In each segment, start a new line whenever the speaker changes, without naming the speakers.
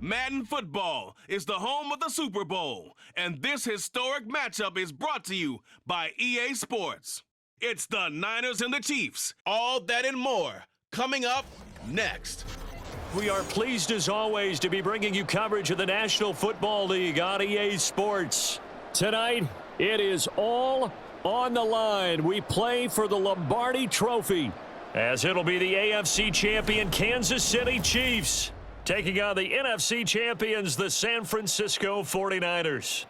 Madden Football is the home of the Super Bowl, and this historic matchup is brought to you by EA Sports. It's the Niners and the Chiefs. All that and more coming up next.
We are pleased as always to be bringing you coverage of the National Football League on EA Sports. Tonight, it is all on the line. We play for the Lombardi Trophy, as it'll be the AFC champion Kansas City Chiefs taking on the NFC champions, the San Francisco 49ers.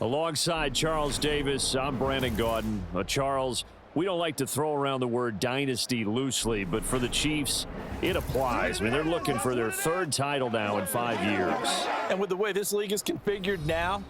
Alongside Charles Davis, I'm Brandon Gaudin. Charles, we don't like to throw around the word dynasty loosely, but for the Chiefs, it applies. I mean, they're looking for their third title now in 5 years.
And with the way this league is configured now,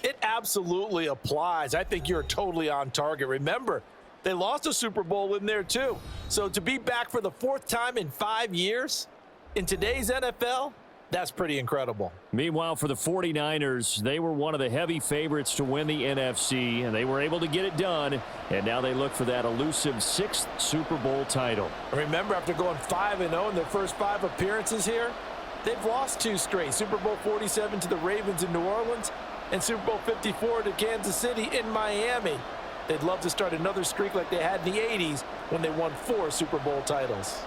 it absolutely applies. I think you're totally on target. Remember, they lost a Super Bowl in there too. So to be back for the fourth time in 5 years in today's NFL, that's pretty incredible.
Meanwhile, for the 49ers, they were one of the heavy favorites to win the NFC, and they were able to get it done, and now they look for that elusive 6th Super Bowl title.
Remember, after going 5-0 in their first 5 appearances here, they've lost 2 straight. Super Bowl 47 to the Ravens in New Orleans and Super Bowl 54 to Kansas City in Miami. They'd love to start another streak like they had in the 80s when they won 4 Super Bowl titles.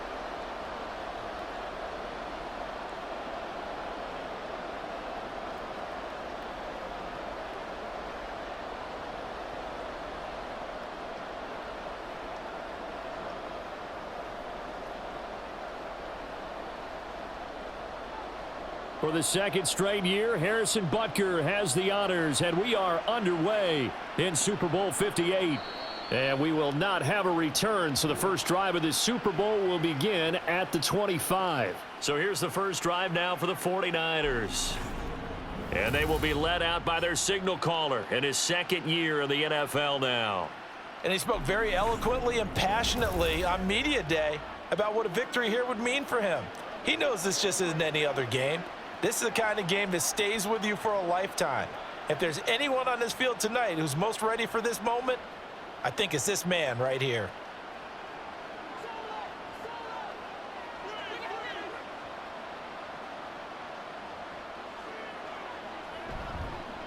For the second straight year, Harrison Butker has the honors, and we are underway in Super Bowl 58. And we will not have a return, so the first drive of this Super Bowl will begin at the 25. So here's the first drive now for the 49ers. And they will be led out by their signal caller in his second year in the NFL now.
And he spoke very eloquently and passionately on Media Day about what a victory here would mean for him. He knows this just isn't any other game. This is the kind of game that stays with you for a lifetime. If there's anyone on this field tonight who's most ready for this moment, I think it's this man right here.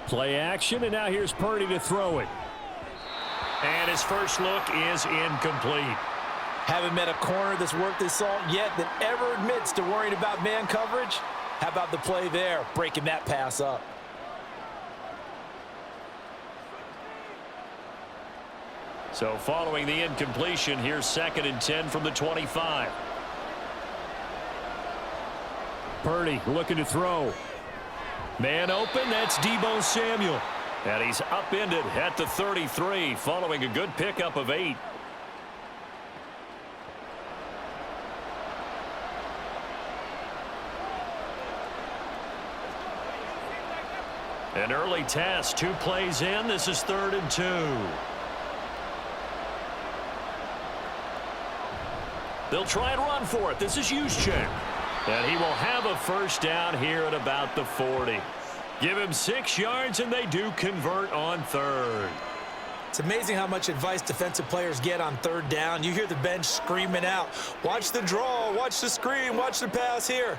Play action, and now here's Purdy to throw it. And his first look is incomplete.
Haven't met a corner that's worth his salt yet that ever admits to worrying about man coverage. How about the play there, breaking that pass up?
So following the incompletion, here's 2nd and 10 from the 25. Purdy looking to throw. Man open, that's Deebo Samuel. And he's upended at the 33 following a good pickup of 8. An early test, 2 plays in. This is 3rd and 2. They'll try and run for it. This is Juszczyk. And he will have a first down here at about the 40. Give him 6 yards, and they do convert on 3rd.
It's amazing how much advice defensive players get on 3rd down. You hear the bench screaming out, watch the draw, watch the screen, watch the pass here.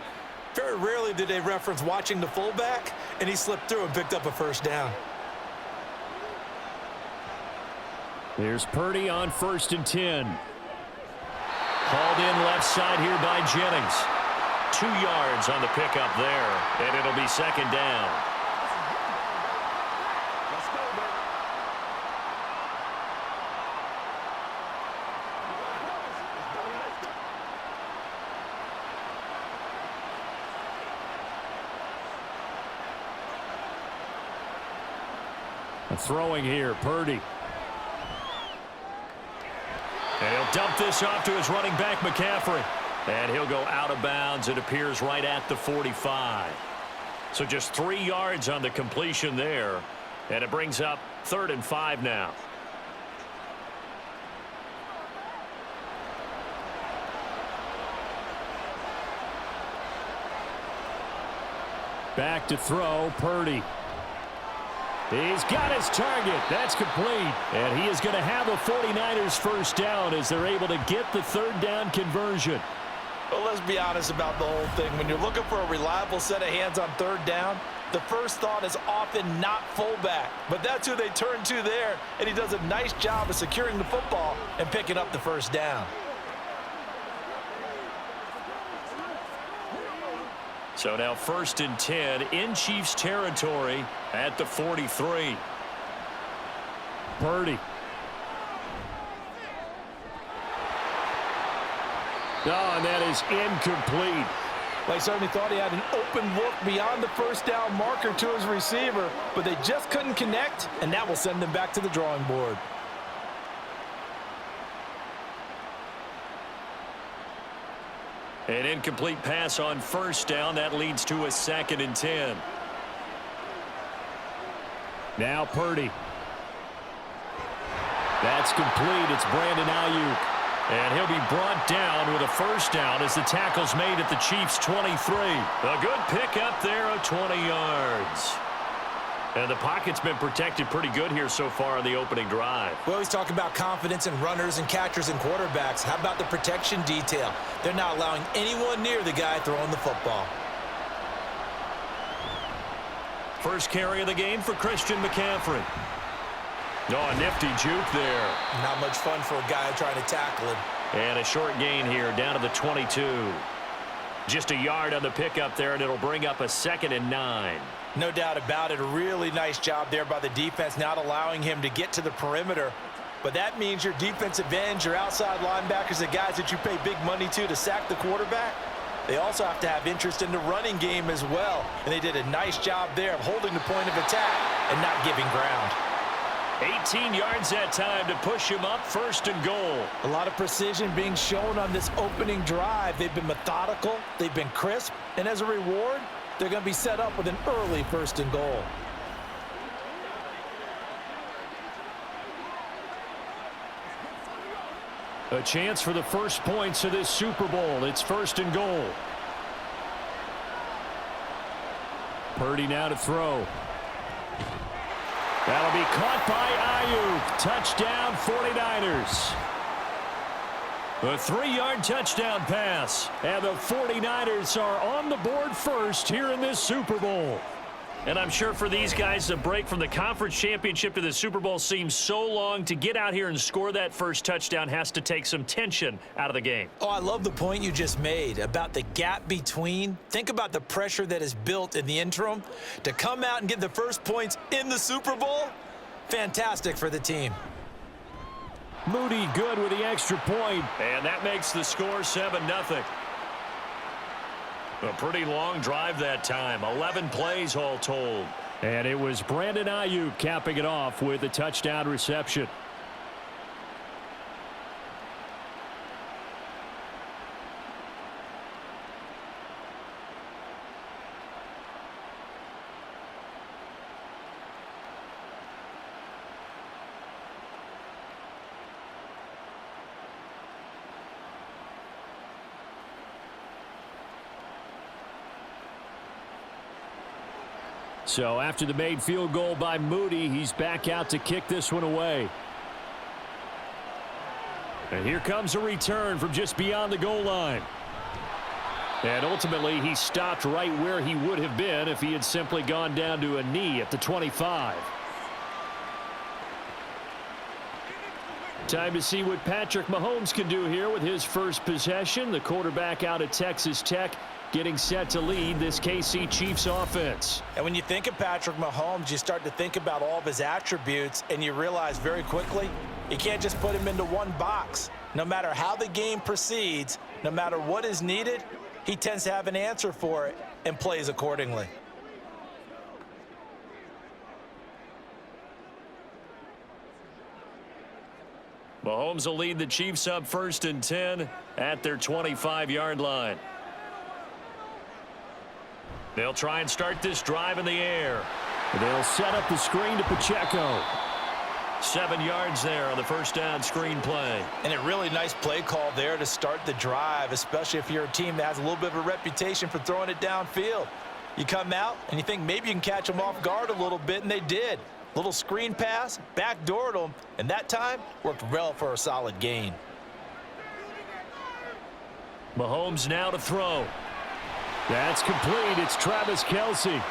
Very rarely do they reference watching the fullback, and he slipped through and picked up a first down.
Here's Purdy on 1st and 10. Called in left side here by Jennings. 2 yards on the pickup there, and it'll be 2nd down. Throwing here, Purdy. And he'll dump this off to his running back, McCaffrey. And he'll go out of bounds. It appears right at the 45. So just 3 yards on the completion there. And it brings up 3rd and 5 now. Back to throw, Purdy. He's got his target. That's complete. And he is going to have a 49ers first down as they're able to get the 3rd down conversion.
Well, let's be honest about the whole thing. When you're looking for a reliable set of hands on third down, the first thought is often not fullback. But that's who they turn to there, and he does a nice job of securing the football and picking up the first down.
So now 1st and 10 in Chiefs territory at the 43. Purdy. Oh, and that is incomplete.
Well, he certainly thought he had an open look beyond the first down marker to his receiver, but they just couldn't connect, and that will send them back to the drawing board.
An incomplete pass on 1st down. That leads to a 2nd and 10. Now Purdy. That's complete. It's Brandon Ayuk. And he'll be brought down with a 1st down as the tackle's made at the Chiefs' 23. A good pickup there of 20 yards. And the pocket's been protected pretty good here so far on the opening drive.
We always talk about confidence in runners and catchers and quarterbacks. How about the protection detail? They're not allowing anyone near the guy throwing the football.
First carry of the game for Christian McCaffrey. Oh, a nifty juke there.
Not much fun for a guy trying to tackle him.
And a short gain here down to the 22. Just a yard on the pickup there, and it'll bring up a 2nd and 9.
No doubt about it. A really nice job there by the defense, not allowing him to get to the perimeter. But that means your defensive ends, your outside linebackers, the guys that you pay big money to sack the quarterback, they also have to have interest in the running game as well. And they did a nice job there of holding the point of attack and not giving ground.
18 yards that time to push him up 1st and goal.
A lot of precision being shown on this opening drive. They've been methodical, they've been crisp, and as a reward, they're going to be set up with an early 1st and goal.
A chance for the first points of this Super Bowl. It's 1st and goal. Purdy now to throw. That'll be caught by Ayuk. Touchdown 49ers. A 3-yard touchdown pass. And the 49ers are on the board first here in this Super Bowl. And I'm sure for these guys, the break from the conference championship to the Super Bowl seems so long. To get out here and score that first touchdown has to take some tension out of the game.
Oh, I love the point you just made about the gap between. Think about the pressure that is built in the interim. To come out and get the first points in the Super Bowl, fantastic for the team.
Moody good with the extra point. And that makes the score 7-0. A pretty long drive that time. 11 plays all told. And it was Brandon Ayuk capping it off with a touchdown reception. So after the made field goal by Moody, he's back out to kick this one away. And here comes a return from just beyond the goal line. And ultimately, he stopped right where he would have been if he had simply gone down to a knee at the 25. Time to see what Patrick Mahomes can do here with his first possession. The quarterback out at Texas Tech getting set to lead this KC Chiefs offense.
And when you think of Patrick Mahomes, you start to think about all of his attributes, and you realize very quickly you can't just put him into one box. No matter how the game proceeds, no matter what is needed, he tends to have an answer for it and plays accordingly.
Mahomes will lead the Chiefs up 1st and 10 at their 25-yard line. They'll try and start this drive in the air. They'll set up the screen to Pacheco. 7 yards there on the first down screen play.
And a really nice play call there to start the drive, especially if you're a team that has a little bit of a reputation for throwing it downfield. You come out and you think maybe you can catch them off guard a little bit, and they did. Little screen pass, backdoored them, and that time worked well for a solid gain.
Mahomes now to throw. That's complete. It's Travis Kelce.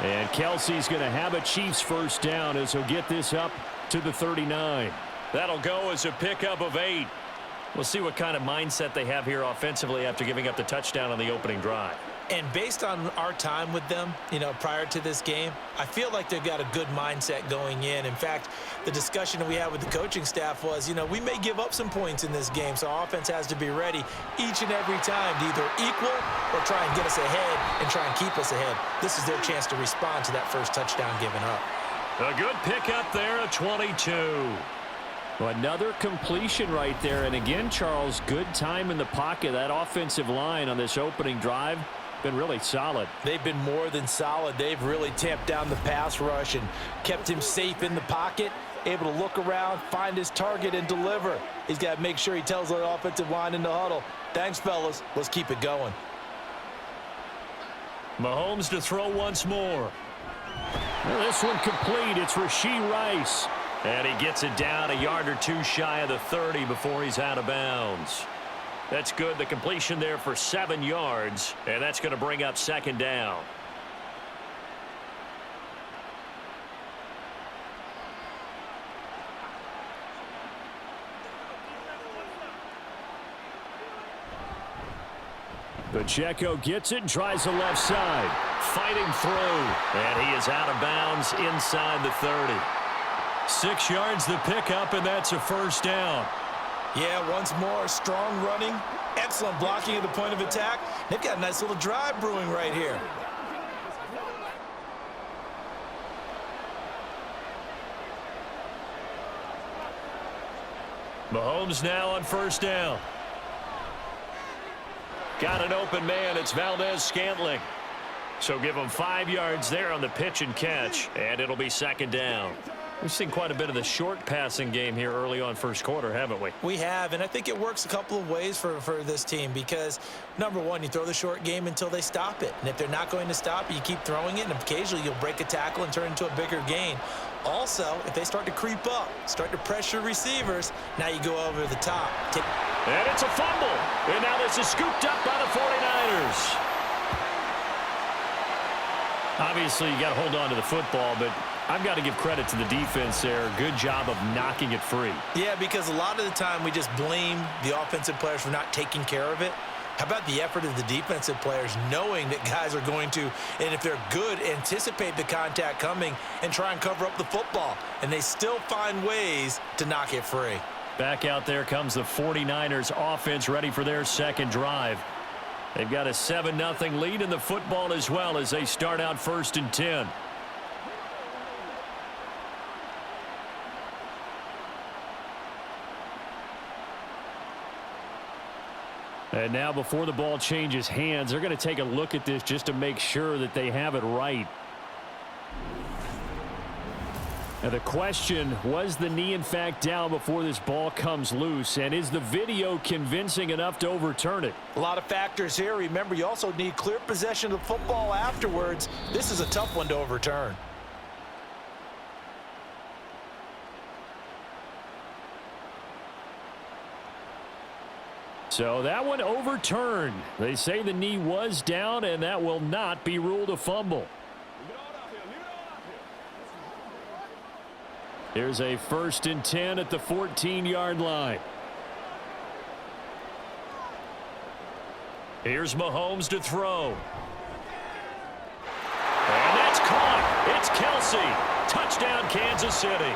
And Kelsey's going to have a Chiefs first down as he'll get this up to the 39. That'll go as a pickup of 8. We'll see what kind of mindset they have here offensively after giving up the touchdown on the opening drive.
And based on our time with them, prior to this game, I feel like they've got a good mindset going in. In fact, the discussion that we had with the coaching staff was, we may give up some points in this game, so our offense has to be ready each and every time to either equal or try and get us ahead and try and keep us ahead. This is their chance to respond to that first touchdown given up.
A good pickup there at 22. Well, another completion right there. And again, Charles, good time in the pocket. That offensive line on this opening drive been really solid.
They've been more than solid. They've really tamped down the pass rush and kept him safe in the pocket, able to look around, find his target, and deliver. He's got to make sure he tells the offensive line in the huddle, thanks, fellas. Let's keep it going.
Mahomes to throw once more. Well, this one complete. It's Rashee Rice. And he gets it down a yard or two shy of the 30 before he's out of bounds. That's good. The completion there for 7 yards, and that's going to bring up second down. Pacheco gets it and tries the left side. Fighting through, and he is out of bounds inside the 30. 6 yards the pickup, and that's a first down.
Yeah, once more, strong running, excellent blocking at the point of attack. They've got a nice little drive brewing right here.
Mahomes now on first down. Got an open man. It's Valdez-Scantling. So give him 5 yards there on the pitch and catch, and it'll be second down. We've seen quite a bit of the short passing game here early on first quarter, haven't we?
We have, and I think it works a couple of ways for this team because, number one, you throw the short game until they stop it. And if they're not going to stop it, you keep throwing it, and occasionally you'll break a tackle and turn it into a bigger gain. Also, if they start to creep up, start to pressure receivers, now you go over the top.
And it's a fumble. And now this is scooped up by the 49ers. Obviously, you got to hold on to the football, but I've got to give credit to the defense there. Good job of knocking it free.
Yeah, because a lot of the time we just blame the offensive players for not taking care of it. How about the effort of the defensive players knowing that guys are going to, and if they're good, anticipate the contact coming and try and cover up the football. And they still find ways to knock it free.
Back out there comes the 49ers offense ready for their second drive. They've got a 7-0 lead in the football as well as they start out 1st and 10. And now before the ball changes hands, they're going to take a look at this just to make sure that they have it right. Now the question, was the knee in fact down before this ball comes loose? And is the video convincing enough to overturn it?
A lot of factors here. Remember, you also need clear possession of the football afterwards. This is a tough one to overturn.
So that one overturned. They say the knee was down, and that will not be ruled a fumble. Here's a 1st and 10 at the 14-yard line. Here's Mahomes to throw. And that's caught. It's Kelce. Touchdown, Kansas City.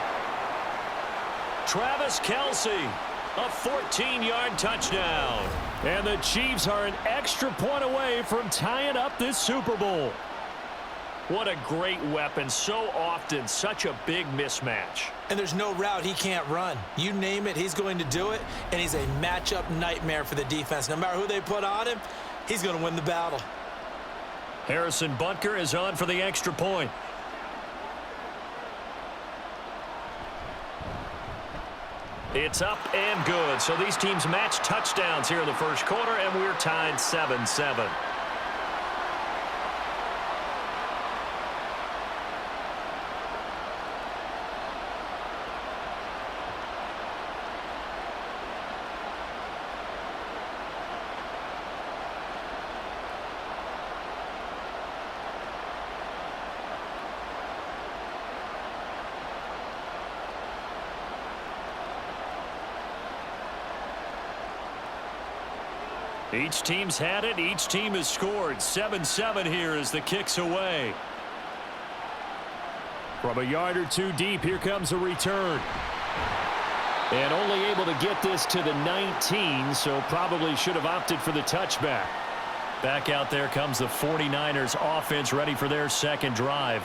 Travis Kelce. A 14-yard touchdown. And the Chiefs are an extra point away from tying up this Super Bowl. What a great weapon. So often, such a big mismatch.
And there's no route he can't run. You name it, he's going to do it. And he's a matchup nightmare for the defense. No matter who they put on him, he's going to win the battle.
Harrison Butker is on for the extra point. It's up and good. So these teams match touchdowns here in the first quarter, and we're tied 7-7. Each team's had it. Each team has scored. 7-7 here as the kick's away. From a yard or two deep, here comes a return. And only able to get this to the 19, so probably should have opted for the touchback. Back out there comes the 49ers offense, ready for their second drive.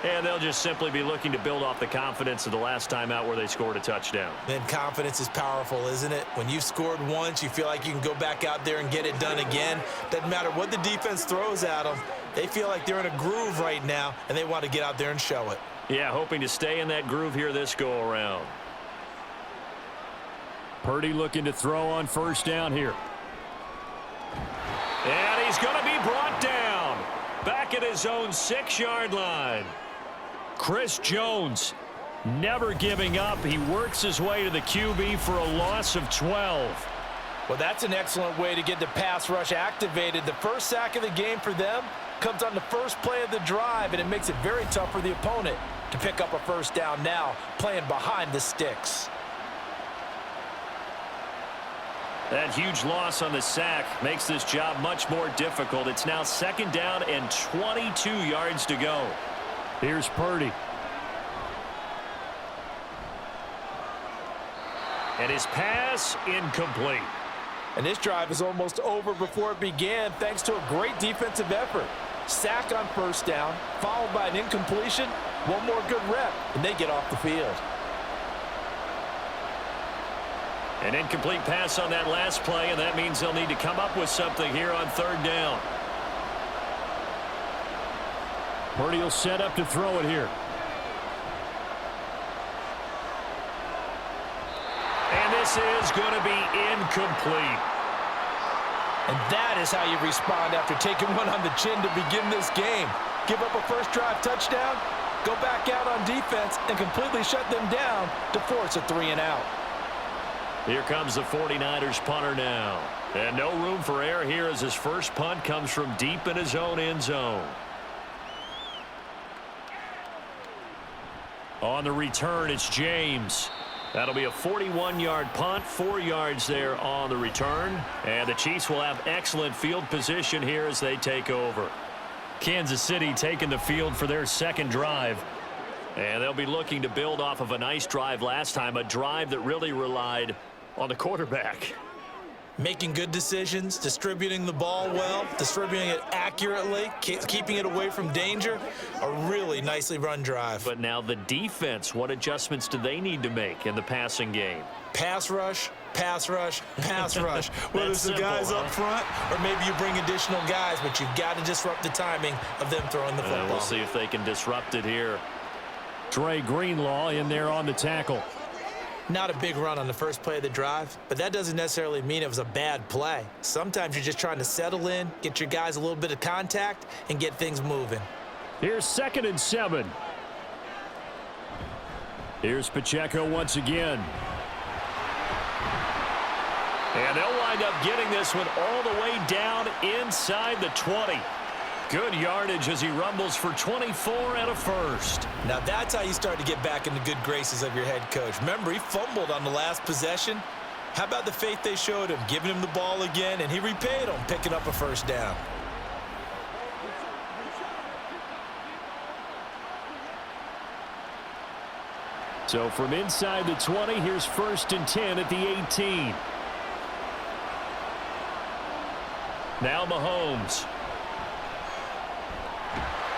And they'll just simply be looking to build off the confidence of the last time out where they scored a touchdown.
Then confidence is powerful, isn't it? When you've scored once, you feel like you can go back out there and get it done again. Doesn't matter what the defense throws at them. They feel like they're in a groove right now, and they want to get out there and show it.
Yeah, hoping to stay in that groove here this go-around. Purdy looking to throw on first down here. And he's going to be brought down. Back at his own 6-yard line. Chris Jones never giving up. He works his way to the QB for a loss of 12.
Well, that's an excellent way to get the pass rush activated. The first sack of the game for them comes on the first play of the drive, and it makes it very tough for the opponent to pick up a first down now, playing behind the sticks.
That huge loss on the sack makes this job much more difficult. It's now 2nd down and 22 yards to go. Here's Purdy. And his pass incomplete.
And this drive is almost over before it began thanks to a great defensive effort. Sack on first down, followed by an incompletion, one more good rep, and they get off the field.
An incomplete pass on that last play, and that means they'll need to come up with something here on 3rd down. Purdy will set up to throw it here. And this is going to be incomplete.
And that is how you respond after taking one on the chin to begin this game. Give up a first drive touchdown, go back out on defense, and completely shut them down to force a 3-and-out.
Here comes the 49ers punter now. And no room for error here as his first punt comes from deep in his own end zone. On the return, it's James. That'll be a 41-yard punt, 4 yards there on the return. And the Chiefs will have excellent field position here as they take over. Kansas City taking the field for their second drive. And they'll be looking to build off of a nice drive last time, a drive that really relied on the quarterback.
Making good decisions, distributing the ball well, distributing it accurately, keeping it away from danger. A really nicely run drive.
But now the defense, what adjustments do they need to make in the passing game?
Pass rush, pass rush, pass rush. Whether it's the guys up front or maybe you bring additional guys, but you've got to disrupt the timing of them throwing the football.
We'll see if they can disrupt it here. Trey Greenlaw in there on the tackle.
Not a big run on the first play of the drive, but that doesn't necessarily mean it was a bad play. Sometimes you're just trying to settle in, get your guys a little bit of contact, and get things moving.
Here's 2nd and 7. Here's Pacheco once again. And they'll wind up getting this one all the way down inside the 20. Good yardage as he rumbles for 24 and a first.
Now that's how you start to get back in the good graces of your head coach. Remember, he fumbled on the last possession. How about the faith they showed him, giving him the ball again, and he repaid them, picking up a first down.
So from inside the 20, here's 1st and 10 at the 18. Now Mahomes.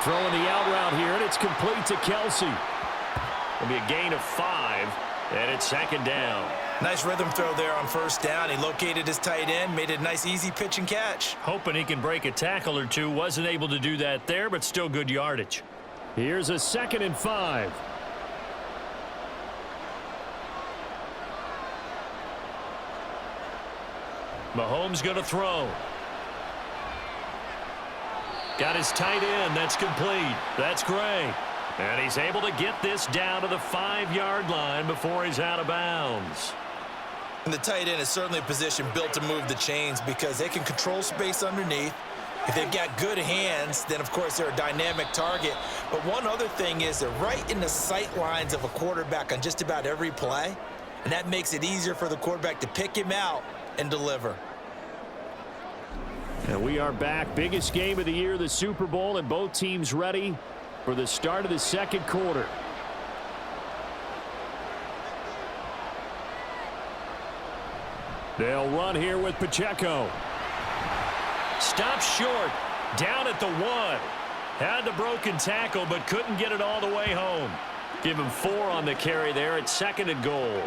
Throwing the out route here, and it's complete to Kelsey. It'll be a gain of 5, and it's 2nd down.
Nice rhythm throw there on first down. He located his tight end, made it a nice easy pitch and catch.
Hoping he can break a tackle or two. Wasn't able to do that there, but still good yardage. Here's a 2nd and 5. Mahomes going to throw. Got his tight end. That's complete. That's Gray. And he's able to get this down to the 5-yard line before he's out of bounds.
And the tight end is certainly a position built to move the chains because they can control space underneath. If they've got good hands, then, of course, they're a dynamic target. But one other thing is they're right in the sight lines of a quarterback on just about every play. And that makes it easier for the quarterback to pick him out and deliver.
And we are back. Biggest game of the year, the Super Bowl, and both teams ready for the start of the second quarter. They'll run here with Pacheco. Stops short. Down at the 1. Had the broken tackle, but couldn't get it all the way home. Give him 4 on the carry there at 2nd and goal.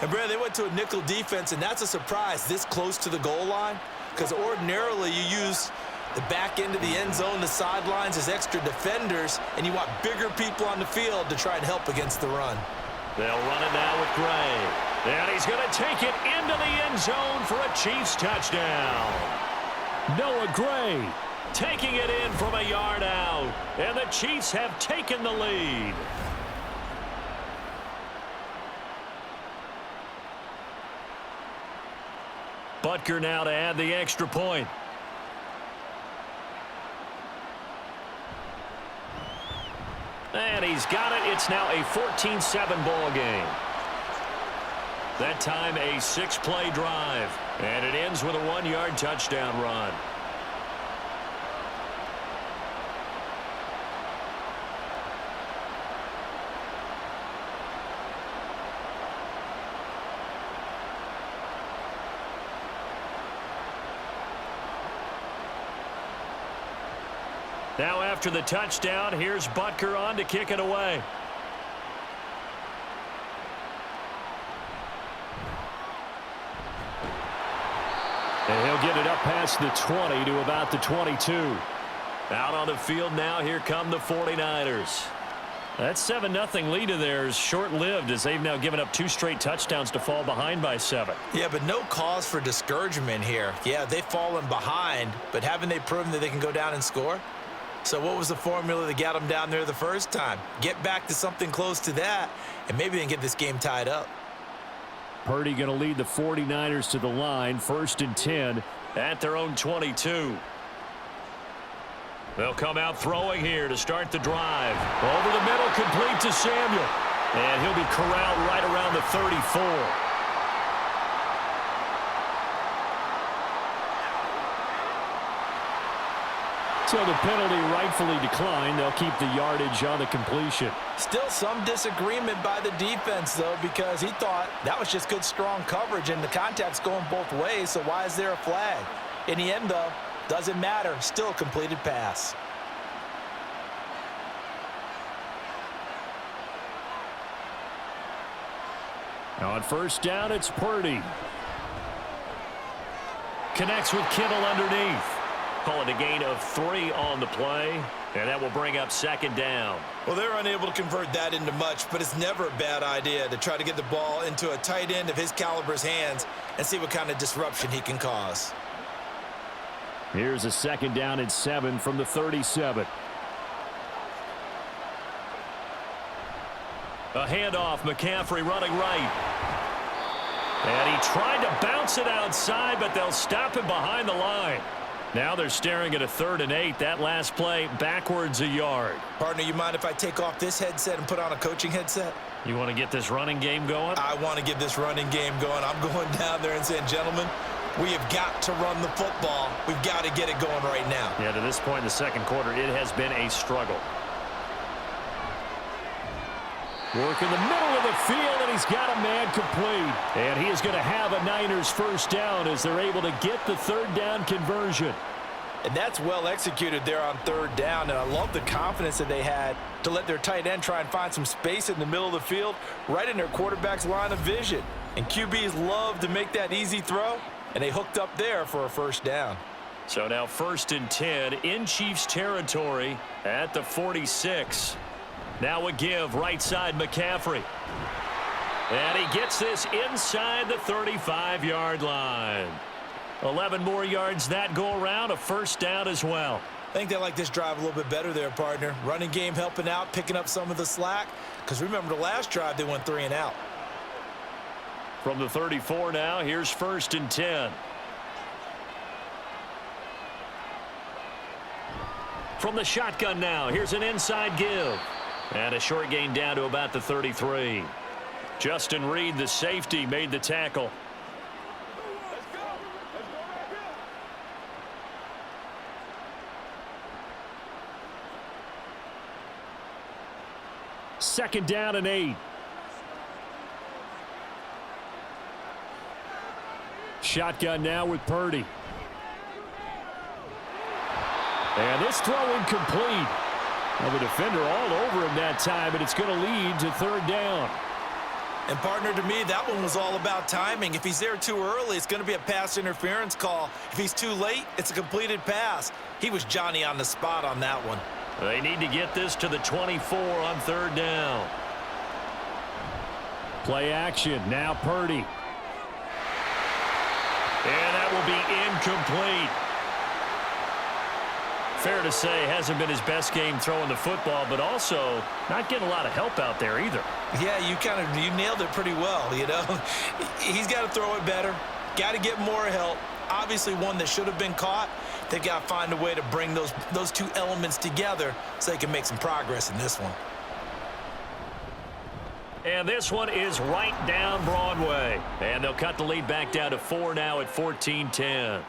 And, Brad, they went to a nickel defense, and that's a surprise this close to the goal line, because ordinarily you use the back end of the end zone, the sidelines as extra defenders, and you want bigger people on the field to try and help against the run.
They'll run it now with Gray. And he's going to take it into the end zone for a Chiefs touchdown. Noah Gray taking it in from a yard out. And the Chiefs have taken the lead. Butker now to add the extra point. And he's got it. It's now a 14-7 ball game. That time a 6-play drive. And it ends with a 1-yard touchdown run. Now after the touchdown, here's Butker on to kick it away. And he'll get it up past the 20 to about the 22. Out on the field now, here come the 49ers. That 7-0 lead of theirs short-lived as they've now given up 2 straight touchdowns to fall behind by 7.
Yeah, but no cause for discouragement here. Yeah, they've fallen behind, but haven't they proven that they can go down and score? So what was the formula that got them down there the first time? Get back to something close to that, and maybe they can get this game tied up.
Purdy going to lead the 49ers to the line, 1st and 10 at their own 22. They'll come out throwing here to start the drive. Over the middle, complete to Samuel. And he'll be corralled right around the 34. So the penalty rightfully declined. They'll keep the yardage on the completion.
Still some disagreement by the defense, though, because he thought that was just good, strong coverage, and the contact's going both ways, so why is there a flag? In the end, though, doesn't matter. Still a completed pass.
Now on 1st down, it's Purdy. Connects with Kittle underneath. Call it a gain of 3 on the play, and that will bring up 2nd down.
Well, they're unable to convert that into much, but it's never a bad idea to try to get the ball into a tight end of his caliber's hands and see what kind of disruption he can cause.
Here's a 2nd down and 7 from the 37. A handoff, McCaffrey running right. And he tried to bounce it outside, but they'll stop him behind the line. Now they're staring at a 3rd and 8. That last play backwards a yard.
Partner, you mind if I take off this headset and put on a coaching headset?
You want to get this running game going?
I want to get this running game going. I'm going down there and saying, gentlemen, we have got to run the football. We've got to get it going right now.
Yeah, to this point in the second quarter, it has been a struggle. Work in the middle of the field, and he's got a man complete. And he is going to have a Niners 1st down as they're able to get the 3rd down conversion.
And that's well executed there on 3rd down, and I love the confidence that they had to let their tight end try and find some space in the middle of the field, right in their quarterback's line of vision. And QBs love to make that easy throw, and they hooked up there for a 1st down.
So now 1st and 10 in Chiefs territory at the 46. Now a give, right side McCaffrey. And he gets this inside the 35-yard line. 11 more yards that go around, a 1st down as well.
I think they like this drive a little bit better there, partner. Running game helping out, picking up some of the slack. Because remember, the last drive they went 3 and out.
From the 34 now, here's 1st and 10. From the shotgun now, here's an inside give. And a short gain down to about the 33. Justin Reed, the safety, made the tackle. 2nd down and 8. Shotgun now with Purdy. And this throw incomplete. Well, the defender all over him that time, but it's going to lead to 3rd down.
And partner, to me, that one was all about timing. If he's there too early, it's going to be a pass interference call. If he's too late, it's a completed pass. He was Johnny on the spot on that one.
They need to get this to the 24 on 3rd down. Play action. Now Purdy. And that will be incomplete. Fair to say, hasn't been his best game throwing the football, but also not getting a lot of help out there either.
Yeah, you nailed it pretty well, you know. He's got to throw it better, got to get more help. Obviously one that should have been caught. They've got to find a way to bring those two elements together so they can make some progress in this one.
And this one is right down Broadway. And they'll cut the lead back down to 4 now at 14-10.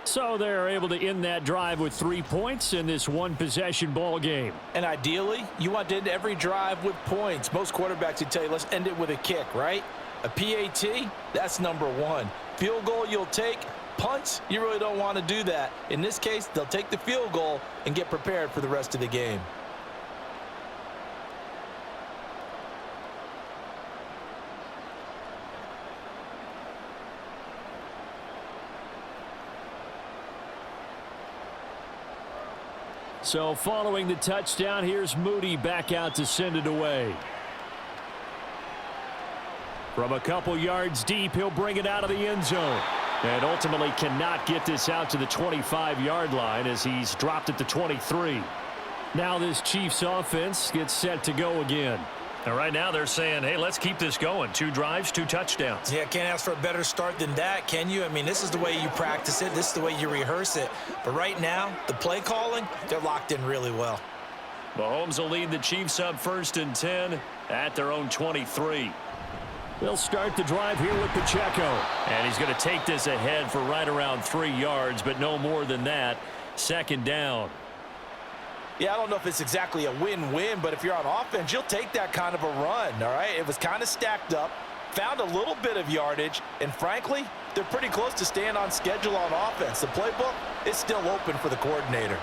So they're able to end that drive with 3 points in this one-possession ball game.
And ideally, you want to end every drive with points. Most quarterbacks would tell you, let's end it with a kick, right? A PAT, that's number 1. Field goal you'll take. Punts, you really don't want to do that. In this case, they'll take the field goal and get prepared for the rest of the game.
So following the touchdown, here's Moody back out to send it away. From a couple yards deep, he'll bring it out of the end zone. And ultimately cannot get this out to the 25-yard line as he's dropped at the 23. Now this Chiefs offense gets set to go again. And right now they're saying, hey, let's keep this going. 2 drives, 2 touchdowns.
Yeah, can't ask for a better start than that, can you? I mean, this is the way you practice it. This is the way you rehearse it. But right now, the play calling, they're locked in really well.
Mahomes will lead the Chiefs up 1st and 10 at their own 23. They'll start the drive here with Pacheco. And he's going to take this ahead for right around 3 yards, but no more than that. 2nd down.
Yeah, I don't know if it's exactly a win-win, but if you're on offense, you'll take that kind of a run, all right? It was kind of stacked up, found a little bit of yardage, and frankly, they're pretty close to staying on schedule on offense. The playbook is still open for the coordinator.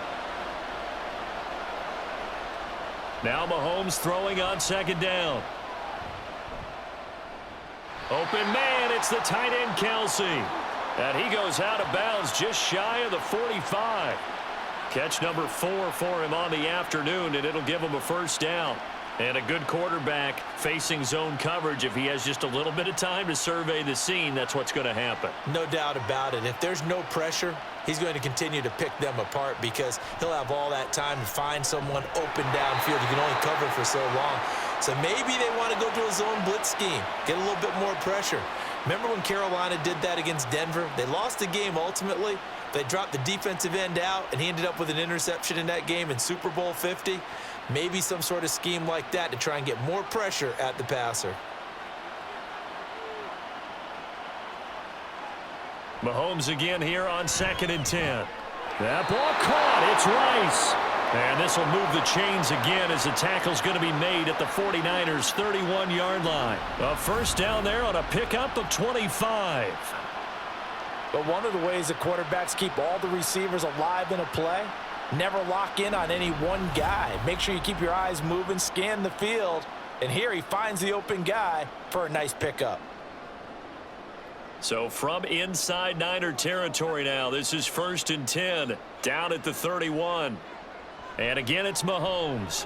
Now Mahomes throwing on 2nd down. Open man, it's the tight end Kelsey. And he goes out of bounds just shy of the 45. Catch number 4 for him on the afternoon, and it'll give him a 1st down. And a good quarterback facing zone coverage. If he has just a little bit of time to survey the scene, that's what's going to happen.
No doubt about it. If there's no pressure, he's going to continue to pick them apart because he'll have all that time to find someone open downfield. You can only cover for so long. So maybe they want to go to a zone blitz scheme, get a little bit more pressure. Remember when Carolina did that against Denver? They lost the game ultimately. They dropped the defensive end out, and he ended up with an interception in that game in Super Bowl 50. Maybe some sort of scheme like that to try and get more pressure at the passer.
Mahomes again here on 2nd and 10. That ball caught. It's Rice. And this will move the chains again as the tackle's going to be made at the 49ers' 31-yard line. A 1st down there on a pickup of 25.
But one of the ways that quarterbacks keep all the receivers alive in a play, never lock in on any one guy. Make sure you keep your eyes moving, scan the field. And here he finds the open guy for a nice pickup.
So from inside Niner territory now, this is 1st and 10, down at the 31. And again, it's Mahomes.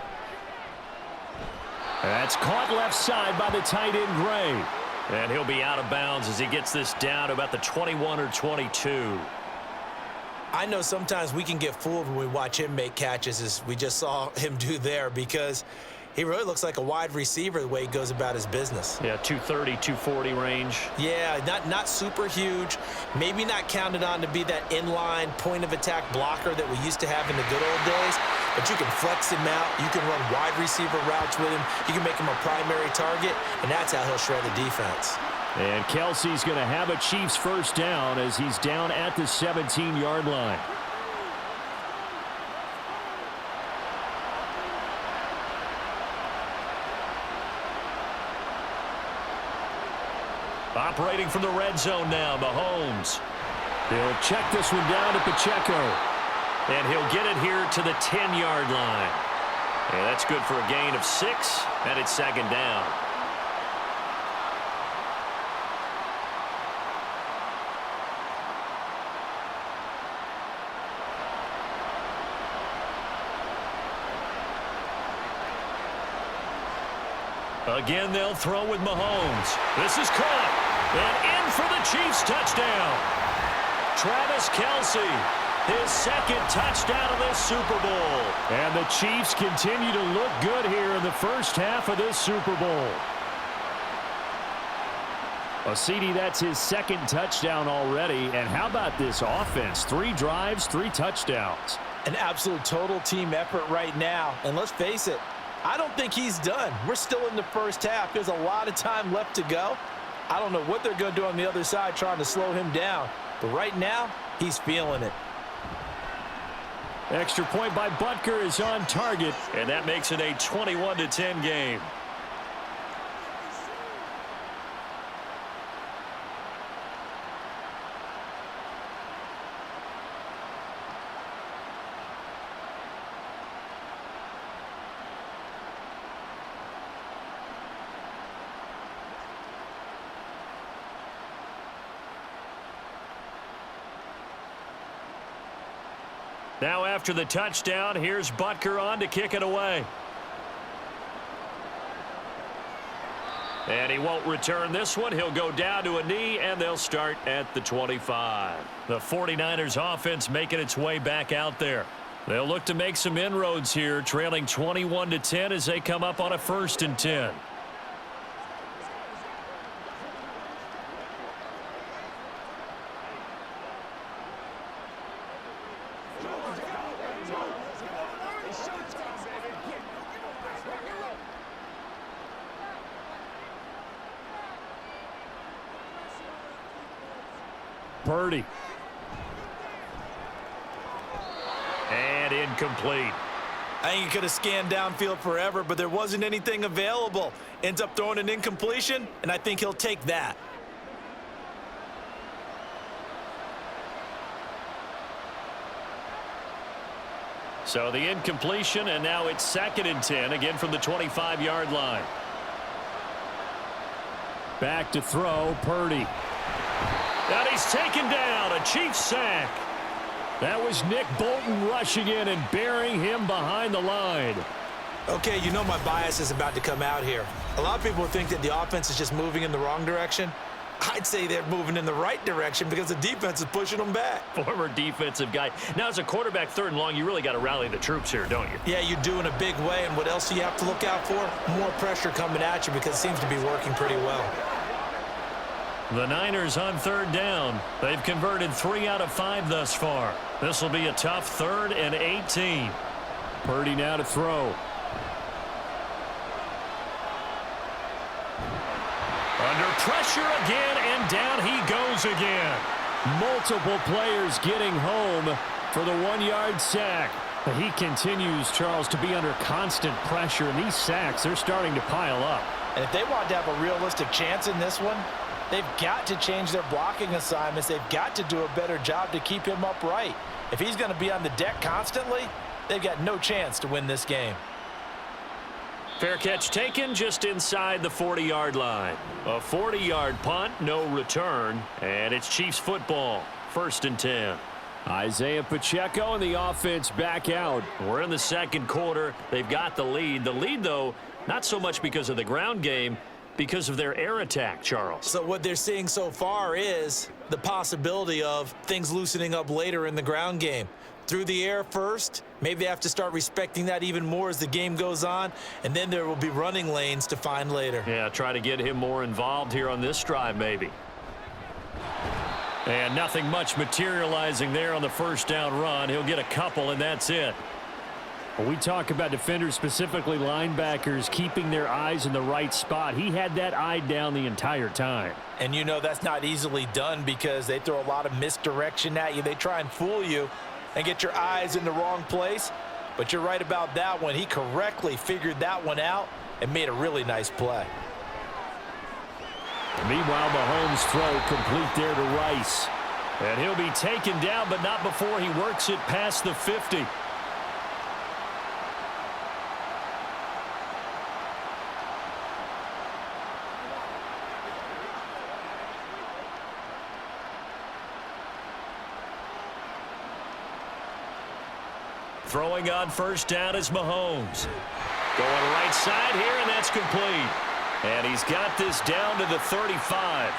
That's caught left side by the tight end Gray. And he'll be out of bounds as he gets this down to about the 21 or 22.
I know sometimes we can get fooled when we watch him make catches, as we just saw him do there, because he really looks like a wide receiver the way he goes about his business.
Yeah, 230, 240 range.
Yeah, not super huge. Maybe not counted on to be that inline point-of-attack blocker that we used to have in the good old days. But you can flex him out. You can run wide receiver routes with him. You can make him a primary target, and that's how he'll shred the defense.
And Kelsey's going to have a Chiefs 1st down as he's down at the 17-yard line. operating from the red zone now, Mahomes. He'll check this one down to Pacheco. And he'll get it here to the 10-yard line. And that's good for a gain of 6, and it's second down. Again, they'll throw with Mahomes. This is caught. And in for the Chiefs touchdown. Travis Kelce. His second touchdown of this Super Bowl. And the Chiefs continue to look good here in the first half of this Super Bowl. Well, CD, that's his second touchdown already. And how about this offense? 3 drives, 3 touchdowns.
An absolute total team effort right now. And let's face it, I don't think he's done. We're still in the first half. There's a lot of time left to go. I don't know what they're going to do on the other side trying to slow him down. But right now, he's feeling it.
Extra point by Butker is on target, and that makes it a 21-10 game. Now after the touchdown, here's Butker on to kick it away. And he won't return this one. He'll go down to a knee, and they'll start at the 25. The 49ers offense making its way back out there. They'll look to make some inroads here, trailing 21-10 as they come up on a 1st and 10. Purdy. And incomplete.
I think he could have scanned downfield forever, but there wasn't anything available. Ends up throwing an incompletion, and I think he'll take that.
So the incompletion, and now it's 2nd and 10, again from the 25-yard line. Back to throw, Purdy. And he's taken down, a Chiefs sack. That was Nick Bolton rushing in and burying him behind the line.
Okay, you know my bias is about to come out here. A lot of people think that the offense is just moving in the wrong direction. I'd say they're moving in the right direction because the defense is pushing them back.
Former defensive guy. Now, as a quarterback 3rd and long, you really got to rally the troops here, don't you?
Yeah, you do in a big way. And what else do you have to look out for? More pressure coming at you because it seems to be working pretty well.
The Niners on 3rd down. They've converted 3 out of 5 thus far. This will be a tough 3rd and 18. Purdy now to throw. Under pressure again, and down he goes again. Multiple players getting home for the 1-yard sack. But he continues, Charles, to be under constant pressure, and these sacks, they're starting to pile up.
And if they want to have a realistic chance in this one, they've got to change their blocking assignments. They've got to do a better job to keep him upright. If he's going to be on the deck constantly, they've got no chance to win this game.
Fair catch taken just inside the 40-yard line. A 40-yard punt, no return, and it's Chiefs football, 1st and 10. Isaiah Pacheco and the offense back out. We're in the 2nd quarter. They've got the lead. The lead, though, not so much because of the ground game, because of their air attack, Charles.
So what they're seeing so far is the possibility of things loosening up later in the ground game. Through the air first, maybe they have to start respecting that even more as the game goes on, and then there will be running lanes to find later.
Yeah, try to get him more involved here on this drive, maybe. And nothing much materializing there on the 1st down run. He'll get a couple, and that's it. When we talk about defenders, specifically linebackers, keeping their eyes in the right spot, he had that eye down the entire time.
And you know that's not easily done because they throw a lot of misdirection at you. They try and fool you and get your eyes in the wrong place. But you're right about that one. He correctly figured that one out and made a really nice play.
Meanwhile, Mahomes' throw complete there to Rice. And he'll be taken down, but not before he works it past the 50. Throwing on first down is Mahomes. Going right side here, and that's complete. And he's got this down to the 35.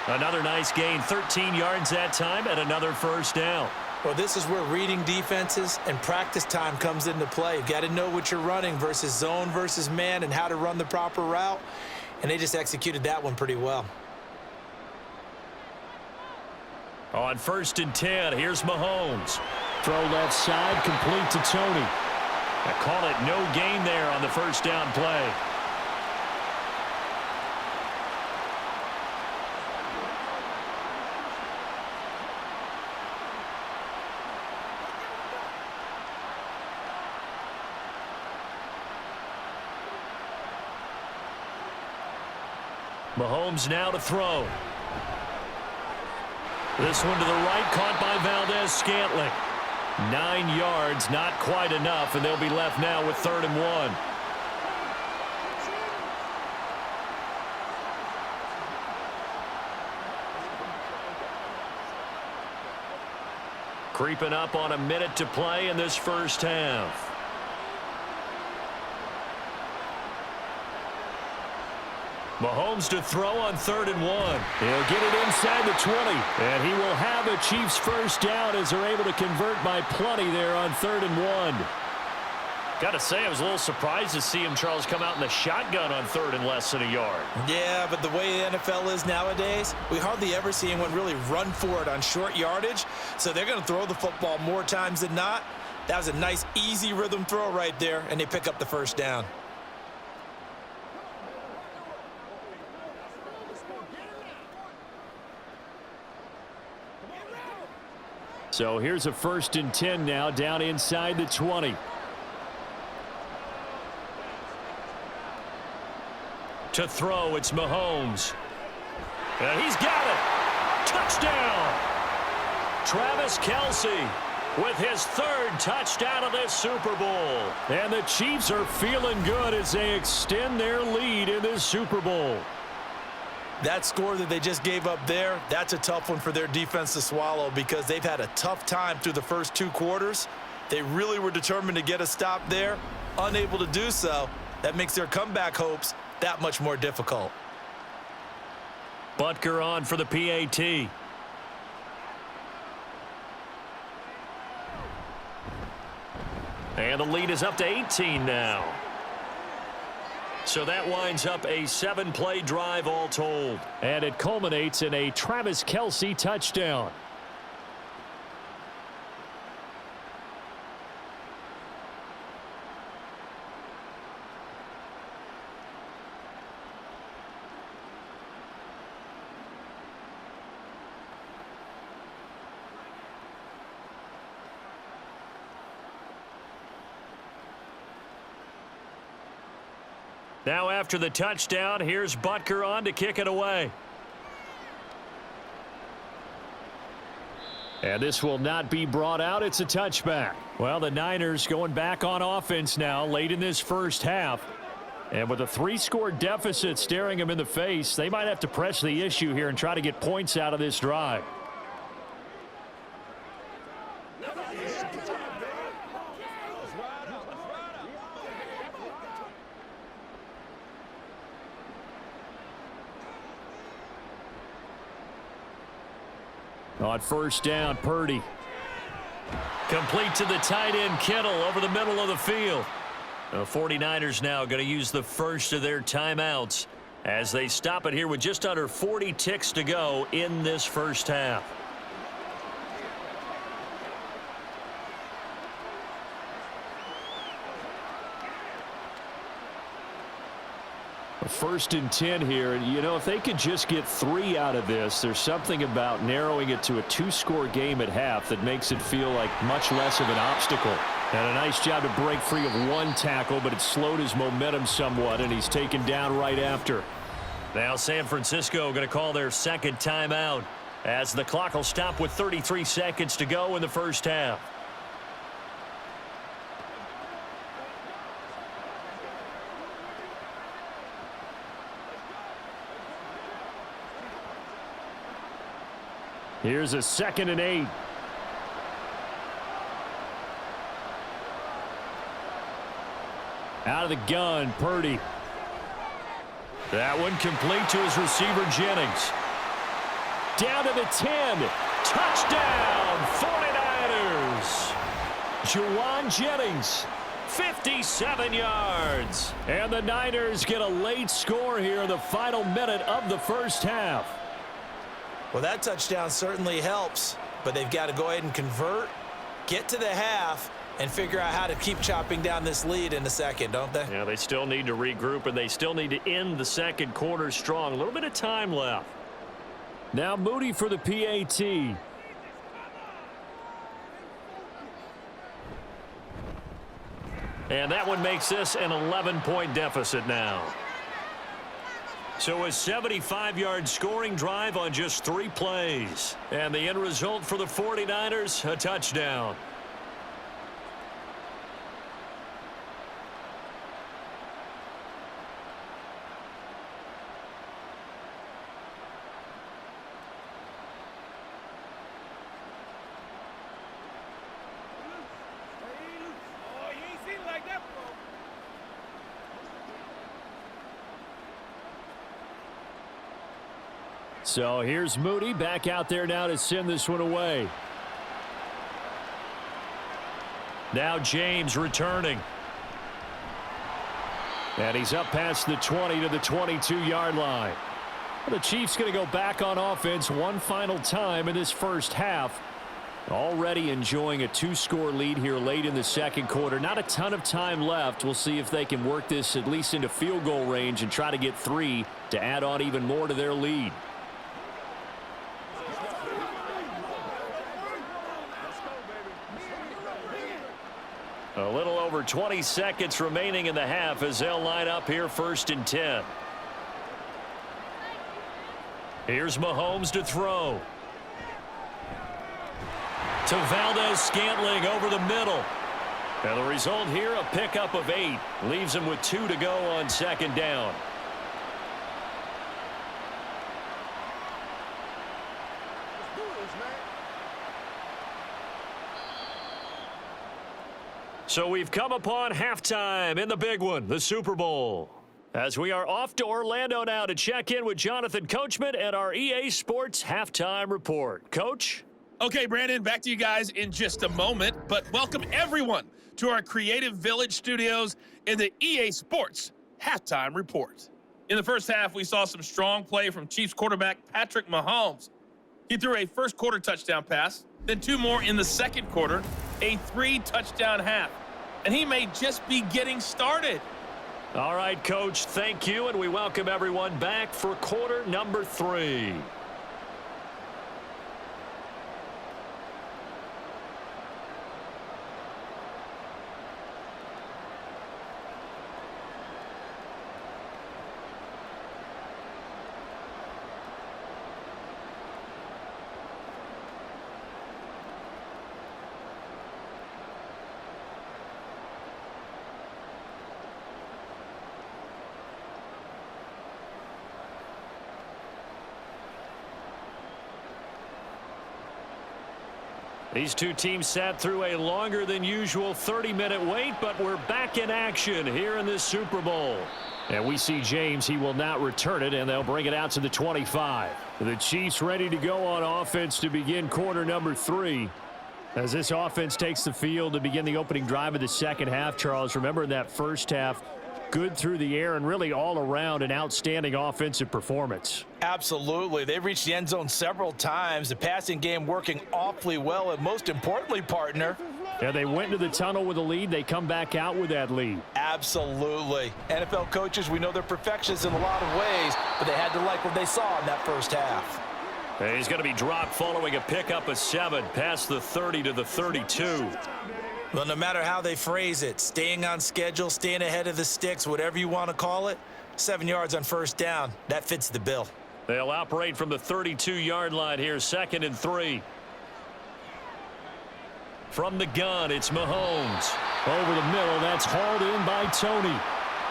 Another nice gain, 13 yards that time, and another first down.
Well, this is where reading defenses and practice time comes into play. You've got to know what you're running versus zone versus man and how to run the proper route. And they just executed that one pretty well.
On 1st and 10, here's Mahomes. Throw left side, complete to Tony. I call it no gain there on the first down play. Mahomes now to throw. This one to the right, caught by Valdez-Scantling. 9 yards, not quite enough, and they'll be left now with 3rd and 1. Creeping up on a minute to play in this first half. Mahomes to throw on 3rd and 1. He'll get it inside the 20. And he will have a Chiefs first down as they're able to convert by plenty there on 3rd and 1. Got to say, I was a little surprised to see him, Charles, come out in the shotgun on 3rd and less than a yard.
Yeah, but the way the NFL is nowadays, we hardly ever see anyone really run for it on short yardage. So they're going to throw the football more times than not. That was a nice, easy rhythm throw right there, and they pick up the first down.
So here's a 1st and 10 now, down inside the 20. To throw, it's Mahomes. And he's got it. Touchdown. Travis Kelce with his 3rd touchdown of this Super Bowl. And the Chiefs are feeling good as they extend their lead in this Super Bowl.
That score that they just gave up there, that's a tough one for their defense to swallow because they've had a tough time through the first 2 quarters. They really were determined to get a stop there, unable to do so. That makes their comeback hopes that much more difficult.
Butker on for the PAT. And the lead is up to 18 now. So that winds up a 7-play drive all told. And it culminates in a Travis Kelce touchdown. Now after the touchdown, here's Butker on to kick it away. And this will not be brought out. It's a touchback. Well, the Niners going back on offense now late in this first half. And with a 3-score deficit staring them in the face, they might have to press the issue here and try to get points out of this drive. On first down, Purdy. Complete to the tight end, Kittle, over the middle of the field. The 49ers now going to use the first of their timeouts as they stop it here with just under 40 ticks to go in this first half. First and 10 here, and you know, if they could just get 3 out of this, there's something about narrowing it to a 2-score game at half that makes it feel like much less of an obstacle. And a nice job to break free of 1 tackle, but it slowed his momentum somewhat, and he's taken down right after. Now San Francisco going to call their second timeout as the clock will stop with 33 seconds to go in the first half. Here's a 2nd and 8. Out of the gun, Purdy. That one complete to his receiver, Jennings. Down to the 10. Touchdown, 49ers. Juwan Jennings, 57 yards. And the Niners get a late score here in the final minute of the first half.
Well, that touchdown certainly helps, but they've got to go ahead and convert, get to the half, and figure out how to keep chopping down this lead in the second, don't they?
Yeah, they still need to regroup, and they still need to end the second quarter strong. A little bit of time left. Now Moody for the PAT. And that one makes this an 11-point deficit now. So a 75-yard scoring drive on just 3 plays. And the end result for the 49ers, a touchdown. So here's Moody back out there now to send this one away. Now James returning. And he's up past the 20 to the 22-yard line. The Chiefs going to go back on offense one final time in this first half. Already enjoying a 2-score lead here late in the second quarter. Not a ton of time left. We'll see if they can work this at least into field goal range and try to get 3 to add on even more to their lead. A little over 20 seconds remaining in the half as they'll line up here 1st and 10. Here's Mahomes to throw. To Valdez-Scantling over the middle. And the result here, a pickup of 8. Leaves him with 2 to go on 2nd down. So we've come upon halftime in the big one, the Super Bowl. As we are off to Orlando now to check in with Jonathan Coachman and our EA Sports Halftime Report. Coach?
Okay, Brandon, back to you guys in just a moment, but welcome everyone to our Creative Village studios in the EA Sports Halftime Report. In the first half, we saw some strong play from Chiefs quarterback Patrick Mahomes. He threw a first-quarter touchdown pass, then 2 more in the second quarter, a 3-touchdown half. And he may just be getting started.
All right, Coach, thank you, and we welcome everyone back for quarter number 3. These two teams sat through a longer than usual 30-minute wait, but we're back in action here in this Super Bowl. And we see James. He will not return it, and they'll bring it out to the 25. The Chiefs ready to go on offense to begin quarter number 3. As this offense takes the field to begin the opening drive of the second half, Charles, remember in that first half, good through the air and really all around an outstanding offensive performance.
Absolutely. They've reached the end zone several times. The passing game working awfully well, and most importantly, partner.
Yeah, they went into the tunnel with a lead. They come back out with that lead.
Absolutely. NFL coaches, we know they're perfectionists in a lot of ways, but they had to like what they saw in that first half.
And he's going to be dropped following a pickup of 7 past the 30 to the 32.
Well, no matter how they phrase it, staying on schedule, staying ahead of the sticks, whatever you want to call it, 7 yards on first down. That fits the bill.
They'll operate from the 32-yard line here, 2nd and 3. From the gun, it's Mahomes. Over the middle, that's hauled in by Tony.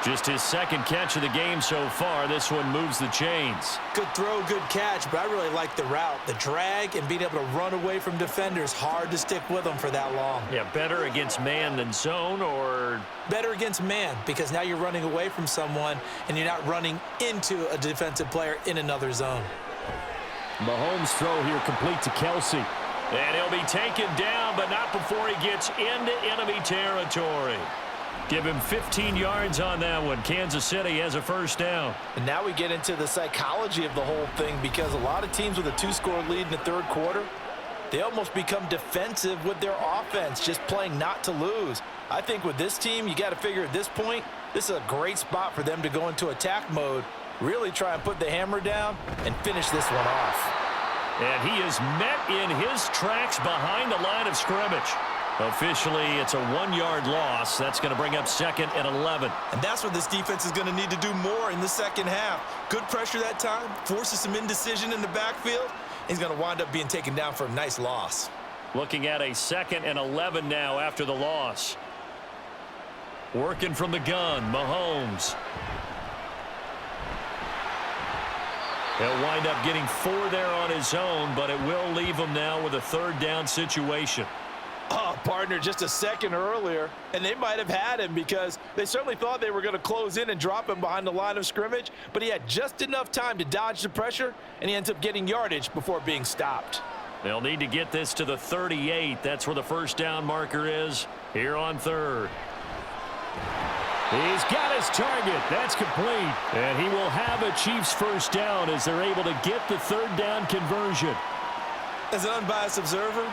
Just his 2nd catch of the game so far. This one moves the chains.
Good throw, good catch, but I really like the route. The drag and being able to run away from defenders, hard to stick with them for that long.
Yeah, better against man than zone, or?
Better against man, because now you're running away from someone and you're not running into a defensive player in another zone.
Mahomes' throw here complete to Kelsey. And he'll be taken down, but not before he gets into enemy territory. Give him 15 yards on that one. Kansas City has a first down.
And now we get into the psychology of the whole thing, because a lot of teams with a 2-score lead in the 3rd quarter, they almost become defensive with their offense, just playing not to lose. I think with this team, you got to figure at this point, this is a great spot for them to go into attack mode, really try and put the hammer down and finish this one off.
And he is met in his tracks behind the line of scrimmage. Officially, it's a 1-yard loss. That's going to bring up 2nd and 11.
And that's what this defense is going to need to do more in the second half. Good pressure that time, forces some indecision in the backfield. He's going to wind up being taken down for a nice loss.
Looking at a 2nd and 11 now after the loss. Working from the gun, Mahomes. He'll wind up getting 4 there on his own, but it will leave him now with a 3rd down situation.
Oh, partner, just a second earlier, and they might have had him, because they certainly thought they were going to close in and drop him behind the line of scrimmage, but he had just enough time to dodge the pressure, and he ends up getting yardage before being stopped.
They'll need to get this to the 38. That's where the first down marker is here on 3rd. He's got his target. That's complete. And he will have a Chiefs first down as they're able to get the 3rd down conversion.
As an unbiased observer,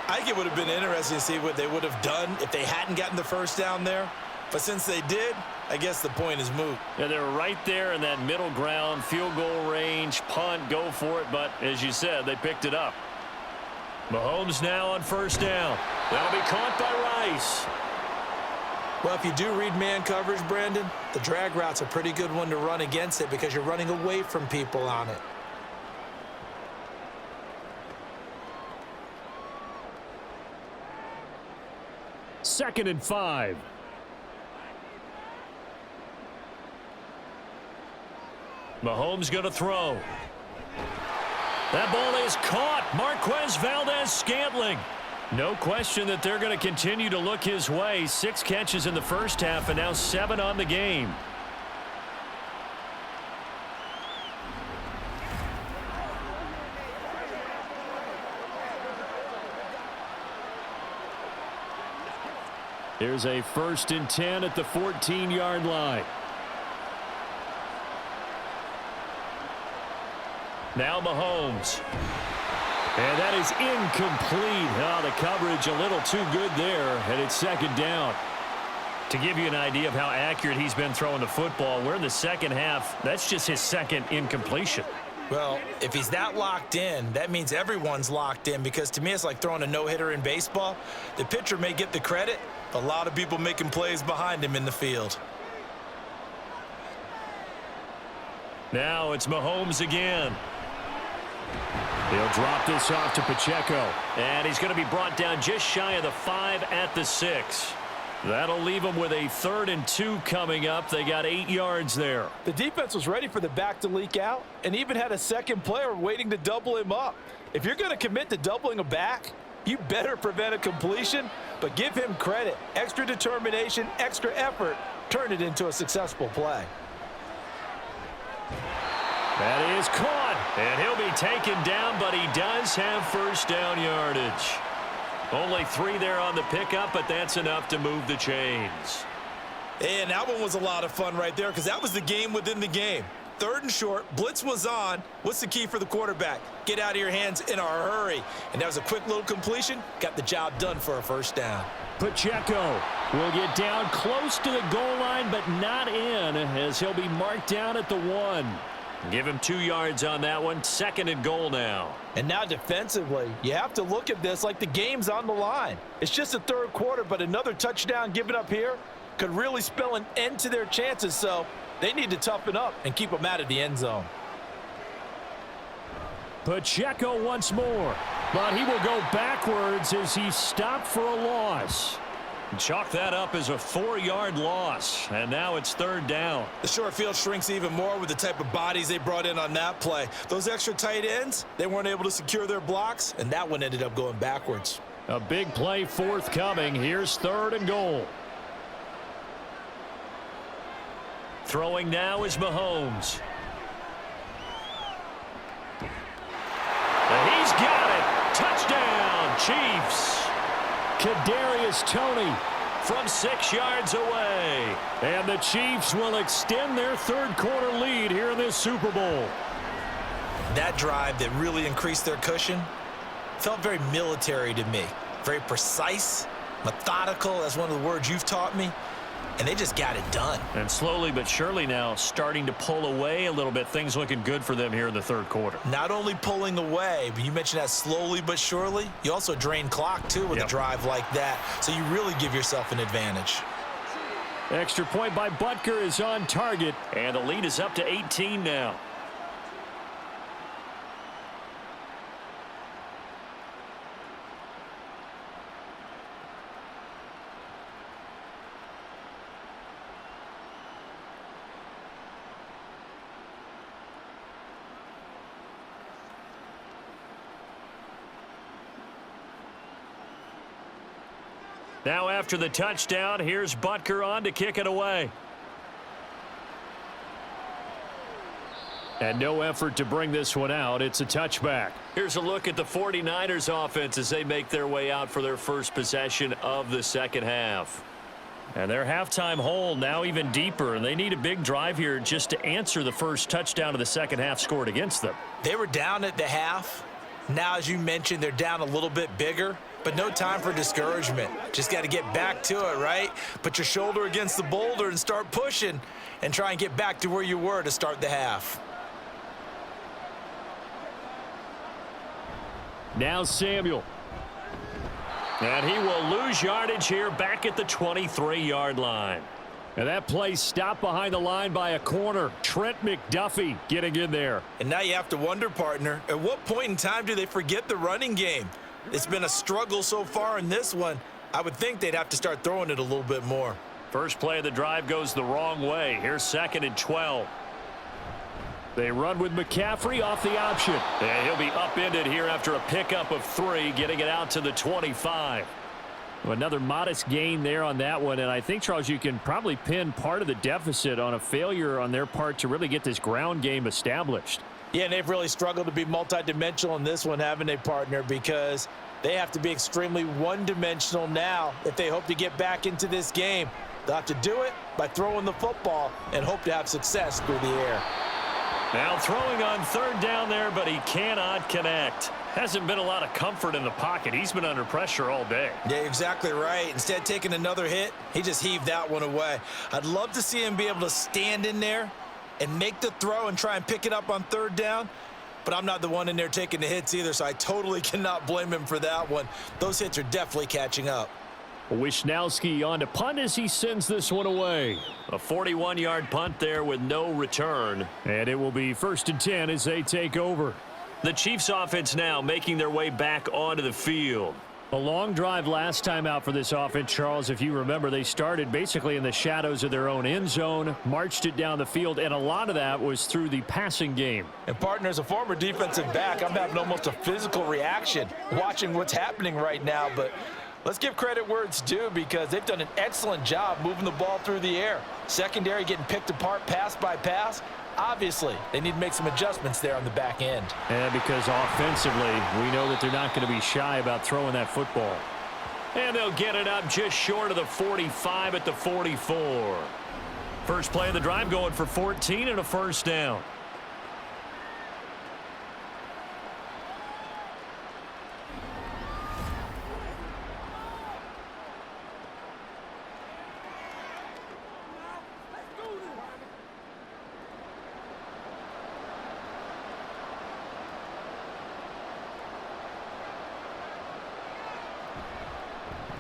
I think it would have been interesting to see what they would have done if they hadn't gotten the first down there. But since they did, I guess the point is moot.
Yeah, they're right there in that middle ground, field goal range, punt, go for it. But as you said, they picked it up. Mahomes now on first down. That'll be caught by Rice.
Well, if you do read man coverage, Brandon, the drag route's a pretty good one to run against it, because you're running away from people on it.
Second and 5. Mahomes going to throw. That ball is caught. Marquez Valdez-Scantling. No question that they're going to continue to look his way. 6 catches in the first half and now 7 on the game. Here's a 1st and 10 at the 14-yard line. Now Mahomes. And that is incomplete. Oh, the coverage a little too good there, and it's 2nd down. To give you an idea of how accurate he's been throwing the football, we're in the second half. That's just his 2nd incompletion.
Well, if he's that locked in, that means everyone's locked in, because to me it's like throwing a no-hitter in baseball. The pitcher may get the credit, but a lot of people making plays behind him in the field.
Now it's Mahomes again. He'll drop this off to Pacheco. And he's going to be brought down just shy of the 5 at the 6. That'll leave them with a 3rd and 2 coming up. They got 8 yards there.
The defense was ready for the back to leak out and even had a second player waiting to double him up. If you're going to commit to doubling a back, you better prevent a completion, but give him credit. Extra determination, extra effort, turn it into a successful play.
That is caught, and he'll be taken down, but he does have first down yardage. Only 3 there on the pickup, but that's enough to move the chains.
And that one was a lot of fun right there, because that was the game within the game. 3rd and short, blitz was on. What's the key for the quarterback? Get out of your hands in a hurry. And that was a quick little completion. Got the job done for a first down.
Pacheco will get down close to the goal line, but not in, as he'll be marked down at the 1. Give him 2 yards on that one. 2nd and goal now.
And now defensively, you have to look at this like the game's on the line. It's just the 3rd quarter, but another touchdown given up here could really spell an end to their chances. So They need to toughen up and keep them out of the end zone.
Pacheco once more, but he will go backwards as he stopped for a loss. Chalk that up as a 4-yard loss, and now it's third down.
The short field shrinks even more with the type of bodies they brought in on that play. Those extra tight ends, they weren't able to secure their blocks, and that one ended up going backwards.
A big play forthcoming. Here's third and goal. Throwing now is Mahomes. And he's got it. Touchdown, Chiefs. Kadarius Toney from 6 yards away. And the Chiefs will extend their third-quarter lead here in this Super Bowl.
That drive that really increased their cushion felt very military to me. Very precise, methodical. That's one of the words you've taught me. And they just got it done.
And slowly but surely now starting to pull away a little bit. Things looking good for them here in the third quarter.
Not only pulling away, but you mentioned that slowly but surely. You also drain clock, too, with a drive like that. So you really give yourself an advantage.
Extra point by Butker is on target. And the lead is up to 18 now. Now after the touchdown, here's Butker on to kick it away. And no effort to bring this one out. It's a touchback. Here's a look at the 49ers offense as they make their way out for their first possession of the second half. And their halftime hole now even deeper, and they need a big drive here just to answer the first touchdown of the second half scored against them.
They were down at the half. Now, as you mentioned, they're down a little bit bigger. But no time for discouragement. Just got to get back to it, right? Put your shoulder against the boulder and start pushing and try and get back to where you were to start the half.
Now Samuel. And he will lose yardage here back at the 23-yard line. And that play stopped behind the line by a corner. Trent McDuffie getting in there.
And now you have to wonder, partner, at what point in time do they forget the running game? It's been a struggle so far in this one. I would think they'd have to start throwing it a little bit more.
First play of the drive goes the wrong way. Here's 2nd and 12. They run with McCaffrey off the option. And he'll be upended here after a pickup of 3, getting it out to the 25. Another modest gain there on that one, and I think, Charles, you can probably pin part of the deficit on a failure on their part to really get this ground game established.
Yeah, and they've really struggled to be multidimensional in this one, haven't they, partner? Because they have to be extremely one-dimensional now if they hope to get back into this game. They'll have to do it by throwing the football and hope to have success through the air.
Now throwing on third down there, but he cannot connect. Hasn't been a lot of comfort in the pocket. He's been under pressure all day.
Yeah, exactly right. Instead of taking another hit, he just heaved that one away. I'd love to see him be able to stand in there and make the throw and try and pick it up on third down. But I'm not the one in there taking the hits either, so I totally cannot blame him for that one. Those hits are definitely catching up.
Wisnowski on to punt as he sends this one away. A 41-yard punt there with no return. And it will be 1st and 10 as they take over. The Chiefs offense now making their way back onto the field. A long drive last time out for this offense, Charles. If you remember, they started basically in the shadows of their own end zone, marched it down the field, and a lot of that was through the passing game.
And, partner, as a former defensive back, I'm having almost a physical reaction watching what's happening right now. But let's give credit where it's due because they've done an excellent job moving the ball through the air. Secondary getting picked apart pass by pass. Obviously, they need to make some adjustments there on the back end.
And because offensively, we know that they're not going to be shy about throwing that football. And they'll get it up just short of the 45 at the 44. First play of the drive going for 14 and a first down.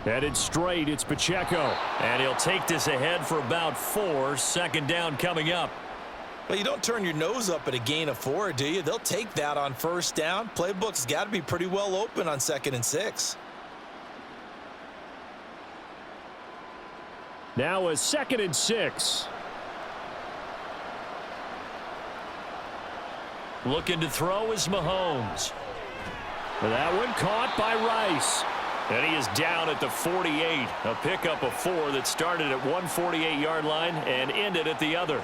Headed straight, it's Pacheco. And he'll take this ahead for about 4. Second down coming up.
Well, you don't turn your nose up at a gain of 4, do you? They'll take that on first down. Playbook's got to be pretty well open on 2nd and 6.
Now a 2nd and 6. Looking to throw is Mahomes. That one caught by Rice. And he is down at the 48. A pickup of 4 that started at 148-yard line and ended at the other.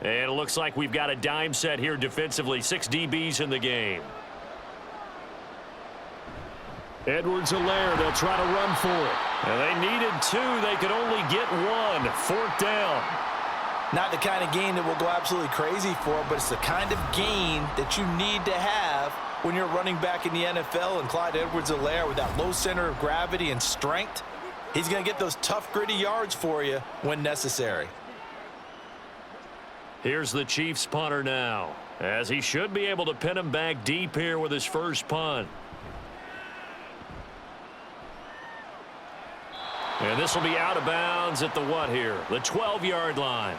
And it looks like we've got a dime set here defensively. 6 DBs in the game. Edwards-Helaire, they'll try to run for it. And they needed 2. They could only get 1. 4th down.
Not the kind of gain that we'll go absolutely crazy for, but it's the kind of gain that you need to have when you're running back in the NFL. And Clyde Edwards-Helaire, with that low center of gravity and strength, he's going to get those tough, gritty yards for you when necessary.
Here's the Chiefs punter now, as he should be able to pin him back deep here with his first punt. And this will be out of bounds at the what here? The 12-yard line.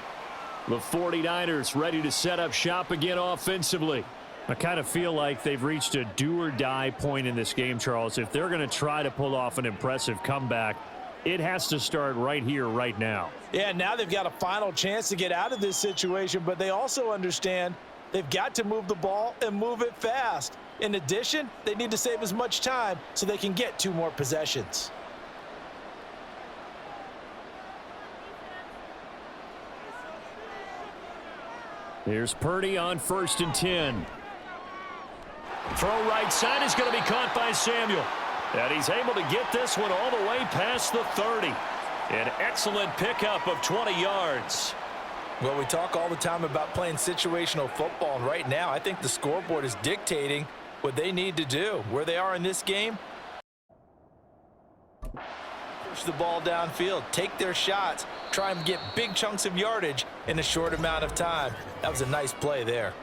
The 49ers ready to set up shop again offensively. I kind of feel like they've reached a do-or-die point in this game, Charles. If they're going to try to pull off an impressive comeback, it has to start right here, right now.
Yeah, now they've got a final chance to get out of this situation, but they also understand they've got to move the ball and move it fast. In addition, they need to save as much time so they can get 2 more possessions.
Here's Purdy on 1st and 10. Throw right side is going to be caught by Samuel. And he's able to get this one all the way past the 30. An excellent pickup of 20 yards.
Well, we talk all the time about playing situational football, and right now I think the scoreboard is dictating what they need to do. Where they are in this game, push the ball downfield, take their shots, try and get big chunks of yardage in a short amount of time. That was a nice play there.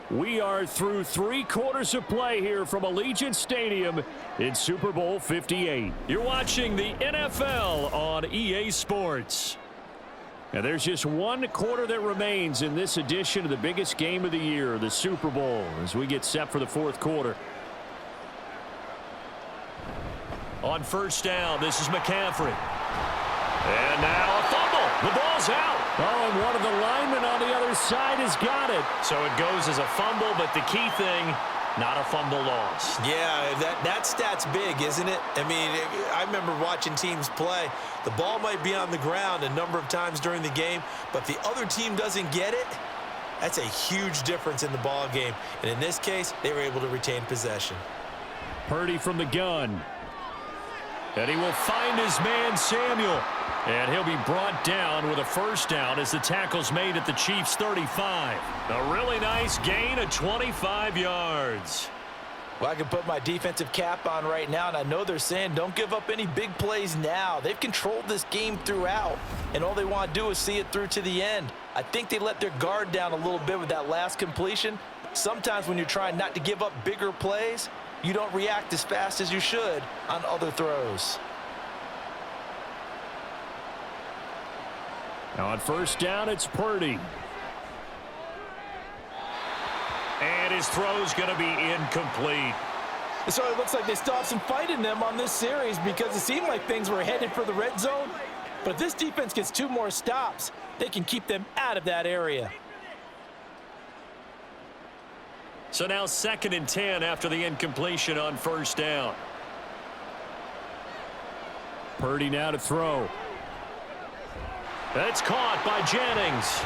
We are through 3 quarters of play here from Allegiant Stadium in Super Bowl 58. You're watching the NFL on EA Sports. And there's just 1 quarter that remains in this edition of the biggest game of the year, the Super Bowl, as we get set for the 4th quarter. On 1st down, this is McCaffrey. And now a fumble. The ball's out. Oh, and one of the linemen on the other side has got it. So it goes as a fumble, but the key thing, not a fumble loss.
Yeah, that stat's big, isn't it? I mean, I remember watching teams play. The ball might be on the ground a number of times during the game, but the other team doesn't get it. That's a huge difference in the ball game. And in this case, they were able to retain possession.
Purdy from the gun. And he will find his man, Samuel. And he'll be brought down with a 1st down as the tackle's made at the Chiefs' 35. A really nice gain of 25 yards.
Well, I can put my defensive cap on right now, and I know they're saying don't give up any big plays now. They've controlled this game throughout, and all they want to do is see it through to the end. I think they let their guard down a little bit with that last completion. Sometimes when you're trying not to give up bigger plays, you don't react as fast as you should on other throws.
Now on 1st down, it's Purdy. And his throw's going to be incomplete.
So it looks like they stopped some fight in them on this series because it seemed like things were headed for the red zone. But if this defense gets 2 more stops, they can keep them out of that area.
So now 2nd and 10 after the incompletion on 1st down. Purdy now to throw. That's caught by Jennings.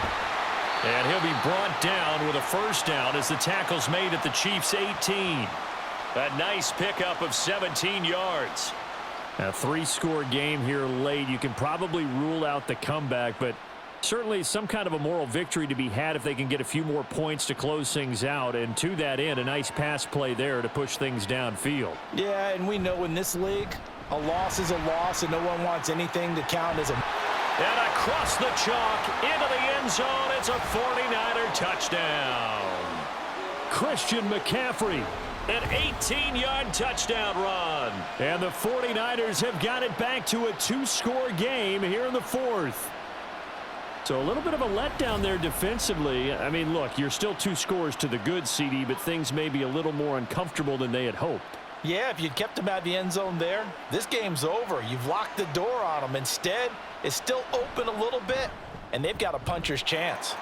And he'll be brought down with a 1st down as the tackle's made at the Chiefs' 18. A nice pickup of 17 yards. A 3-score game here late. You can probably rule out the comeback, but certainly some kind of a moral victory to be had if they can get a few more points to close things out. And to that end, a nice pass play there to push things downfield.
Yeah, and we know in this league, a loss is a loss, and no one wants anything to count as a...
And across the chalk into the end zone it's a 49er touchdown. Christian McCaffrey, an 18-yard touchdown run. And the 49ers have got it back to a 2-score game here in the fourth. So a little bit of a letdown there defensively. I mean, look, you're still 2 scores to the good, CD, but things may be a little more uncomfortable than they had hoped.
Yeah, if you'd kept them out of the end zone there, this game's over. You've locked the door on them. Instead, it's still open a little bit, and they've got a puncher's chance.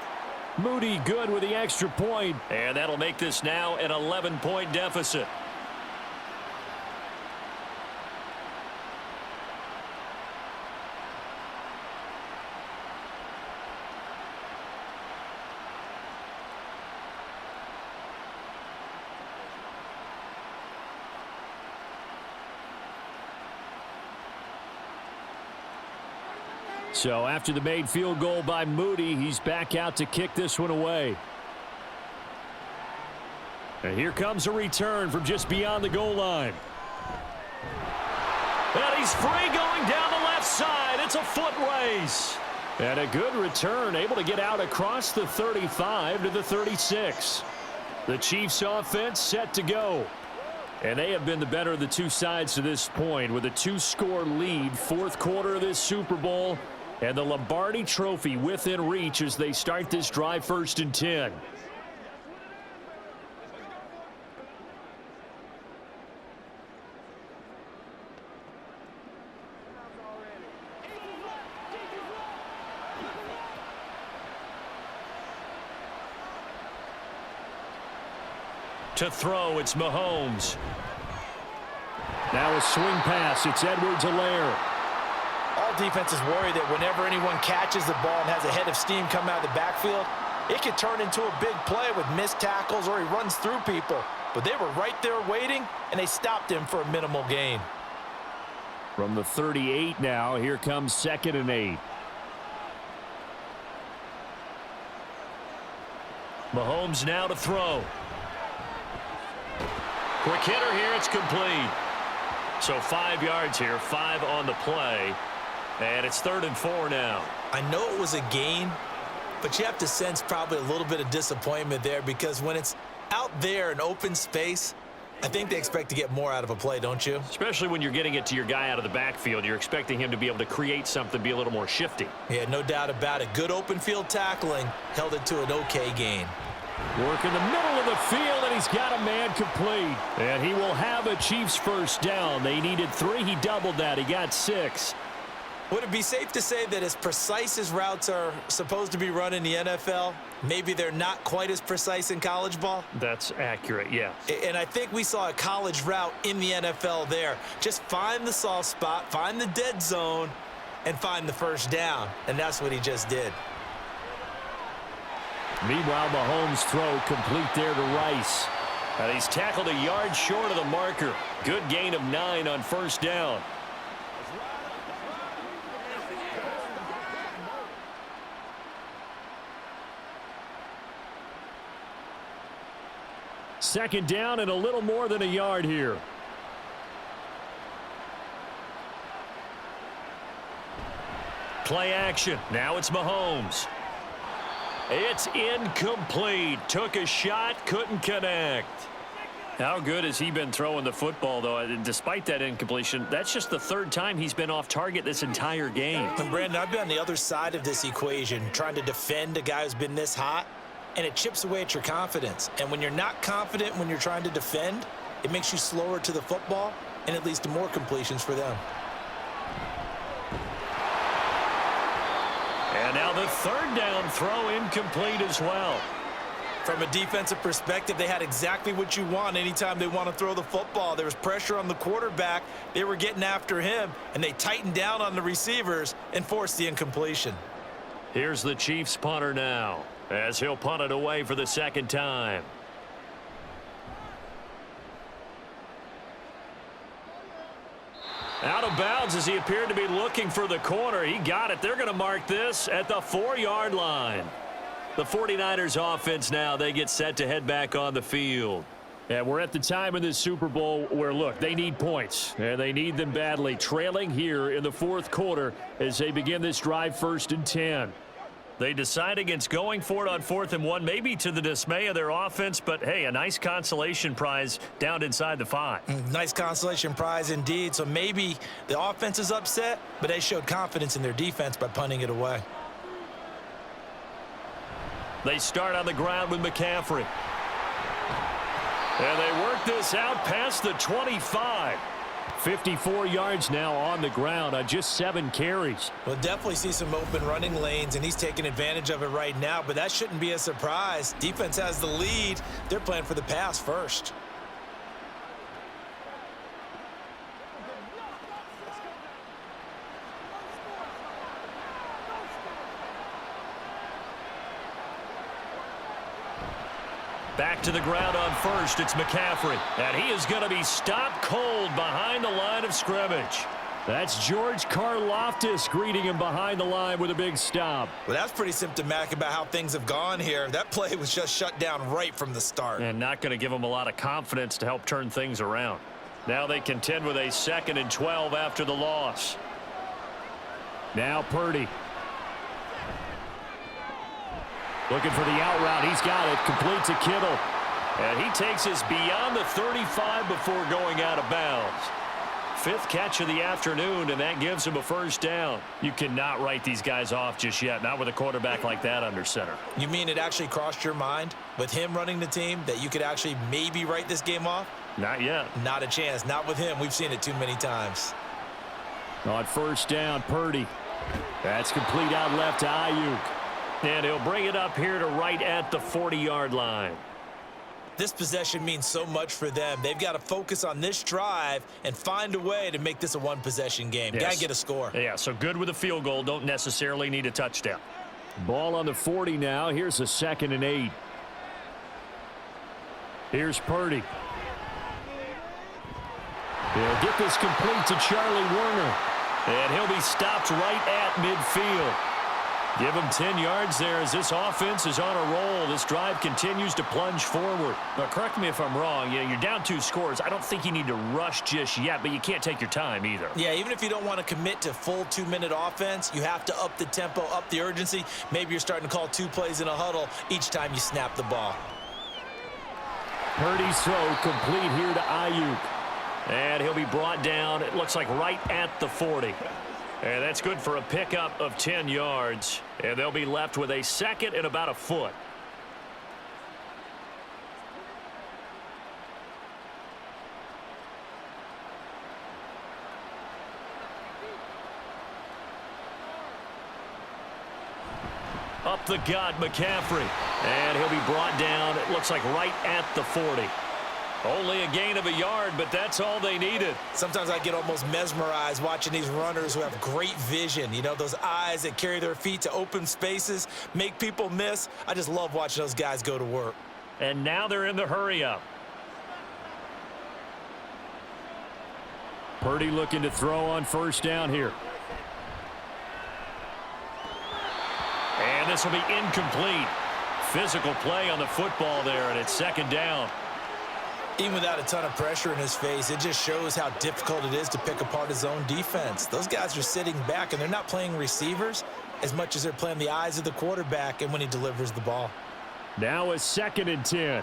Moody good with the extra point, and that'll make this now an 11-point deficit. So after the made field goal by Moody, he's back out to kick this one away. And here comes a return from just beyond the goal line. And he's free going down the left side. It's a foot race. And a good return, able to get out across the 35 to the 36. The Chiefs offense set to go. And they have been the better of the two sides to this point with a 2-score lead, fourth quarter of this Super Bowl. And the Lombardi Trophy within reach as they start this drive 1st and 10. To throw, it's Mahomes. Now a swing pass, it's Edwards-Helaire.
All defenses worry that whenever anyone catches the ball and has a head of steam come out of the backfield, it could turn into a big play with missed tackles or he runs through people. But they were right there waiting, and they stopped him for a minimal gain.
From the 38 now, here comes 2nd and 8. Mahomes now to throw. Quick hitter here, it's complete. So 5 yards here, 5 on the play. And it's 3rd and 4 now.
I know it was a gain, but you have to sense probably a little bit of disappointment there because when it's out there in open space, I think they expect to get more out of a play, don't you?
Especially when you're getting it to your guy out of the backfield. You're expecting him to be able to create something, be a little more shifty.
Yeah, no doubt about it. Good open field tackling held it to an okay gain.
Work in the middle of the field, and he's got a man complete. And he will have a Chiefs first down. They needed 3. He doubled that. He got 6.
Would it be safe to say that as precise as routes are supposed to be run in the NFL, maybe they're not quite as precise in college ball?
That's accurate, yeah.
And I think we saw a college route in the NFL there. Just find the soft spot, find the dead zone, and find the first down. And that's what he just did.
Meanwhile, Mahomes' throw complete there to Rice. And he's tackled a yard short of the marker. Good gain of 9 on first down. Second down and a little more than a yard here. Play action. Now it's Mahomes. It's incomplete. Took a shot, couldn't connect. How good has he been throwing the football, though? Despite that incompletion, that's just the 3rd time he's been off target this entire game.
And Brandon, I've been on the other side of this equation, trying to defend a guy who's been this hot, and it chips away at your confidence. And when you're not confident when you're trying to defend, it makes you slower to the football, and it leads to more completions for them.
And now the 3rd down throw incomplete as well.
From a defensive perspective, they had exactly what you want anytime they want to throw the football. There was pressure on the quarterback. They were getting after him, and they tightened down on the receivers and forced the incompletion.
Here's the Chiefs punter now, as he'll punt it away for the 2nd time. Out of bounds as he appeared to be looking for the corner. He got it. They're going to mark this at the 4-yard line. The 49ers offense now, they get set to head back on the field. And we're at the time in this Super Bowl where, look, they need points. And they need them badly. Trailing here in the 4th quarter as they begin this drive 1st and 10. They decide against going for it on 4th and 1, maybe to the dismay of their offense, but hey, a nice consolation prize down inside the 5.
Nice consolation prize indeed. So maybe the offense is upset, but they showed confidence in their defense by punting it away.
They start on the ground with McCaffrey. And they work this out past the 25. 54 yards now on the ground on just 7 carries.
We'll definitely see some open running lanes, and he's taking advantage of it right now, but that shouldn't be a surprise. Defense has the lead. They're playing for the pass first.
Back to the ground on first. It's McCaffrey. And he is going to be stopped cold behind the line of scrimmage. That's George Karlaftis greeting him behind the line with a big stop.
Well, that's pretty symptomatic about how things have gone here. That play was just shut down right from the start.
And not going to give him a lot of confidence to help turn things around. Now they contend with a 2nd and 12 after the loss. Now Purdy. Looking for the out route. He's got it. Completes a Kittle. And he takes us beyond the 35 before going out of bounds. 5th catch of the afternoon, and that gives him a first down. You cannot write these guys off just yet, not with a quarterback like that under center.
You mean it actually crossed your mind with him running the team that you could actually maybe write this game off?
Not yet.
Not a chance. Not with him. We've seen it too many times.
On first down, Purdy. That's complete out left to Ayuk. And he'll bring it up here to right at the 40-yard line.
This possession means so much for them. They've got to focus on this drive and find a way to make this a one-possession game.
Yes.
Got to get a score.
Yeah, so good with a field goal. Don't necessarily need a touchdown. Ball on the 40 now. Here's a 2nd and 8. Here's Purdy. He'll get this complete to Charlie Werner. And he'll be stopped right at midfield. Give him 10 yards there as this offense is on a roll. This drive continues to plunge forward. Now, correct me if I'm wrong. You're down 2 scores. I don't think you need to rush just yet, but you can't take your time either.
Yeah, even if you don't want to commit to full 2-minute offense, you have to up the tempo, up the urgency. Maybe you're starting to call 2 plays in a huddle each time you snap the ball.
Purdy's throw complete here to Ayuk. And he'll be brought down, it looks like right at the 40. And that's good for a pickup of 10 yards. And they'll be left with a 2nd and about a foot. Up the gut, McCaffrey. And he'll be brought down, it looks like right at the 40. Only a gain of a yard, but that's all they needed.
Sometimes I get almost mesmerized watching these runners who have great vision. You know, those eyes that carry their feet to open spaces, make people miss. I just love watching those guys go to work.
And now they're in the hurry-up. Purdy looking to throw on first down here. And this will be incomplete. Physical play on the football there, and it's 2nd down.
Even without a ton of pressure in his face, it just shows how difficult it is to pick apart his own defense. Those guys are sitting back, and they're not playing receivers as much as they're playing the eyes of the quarterback and when he delivers the ball.
Now a 2nd and 10.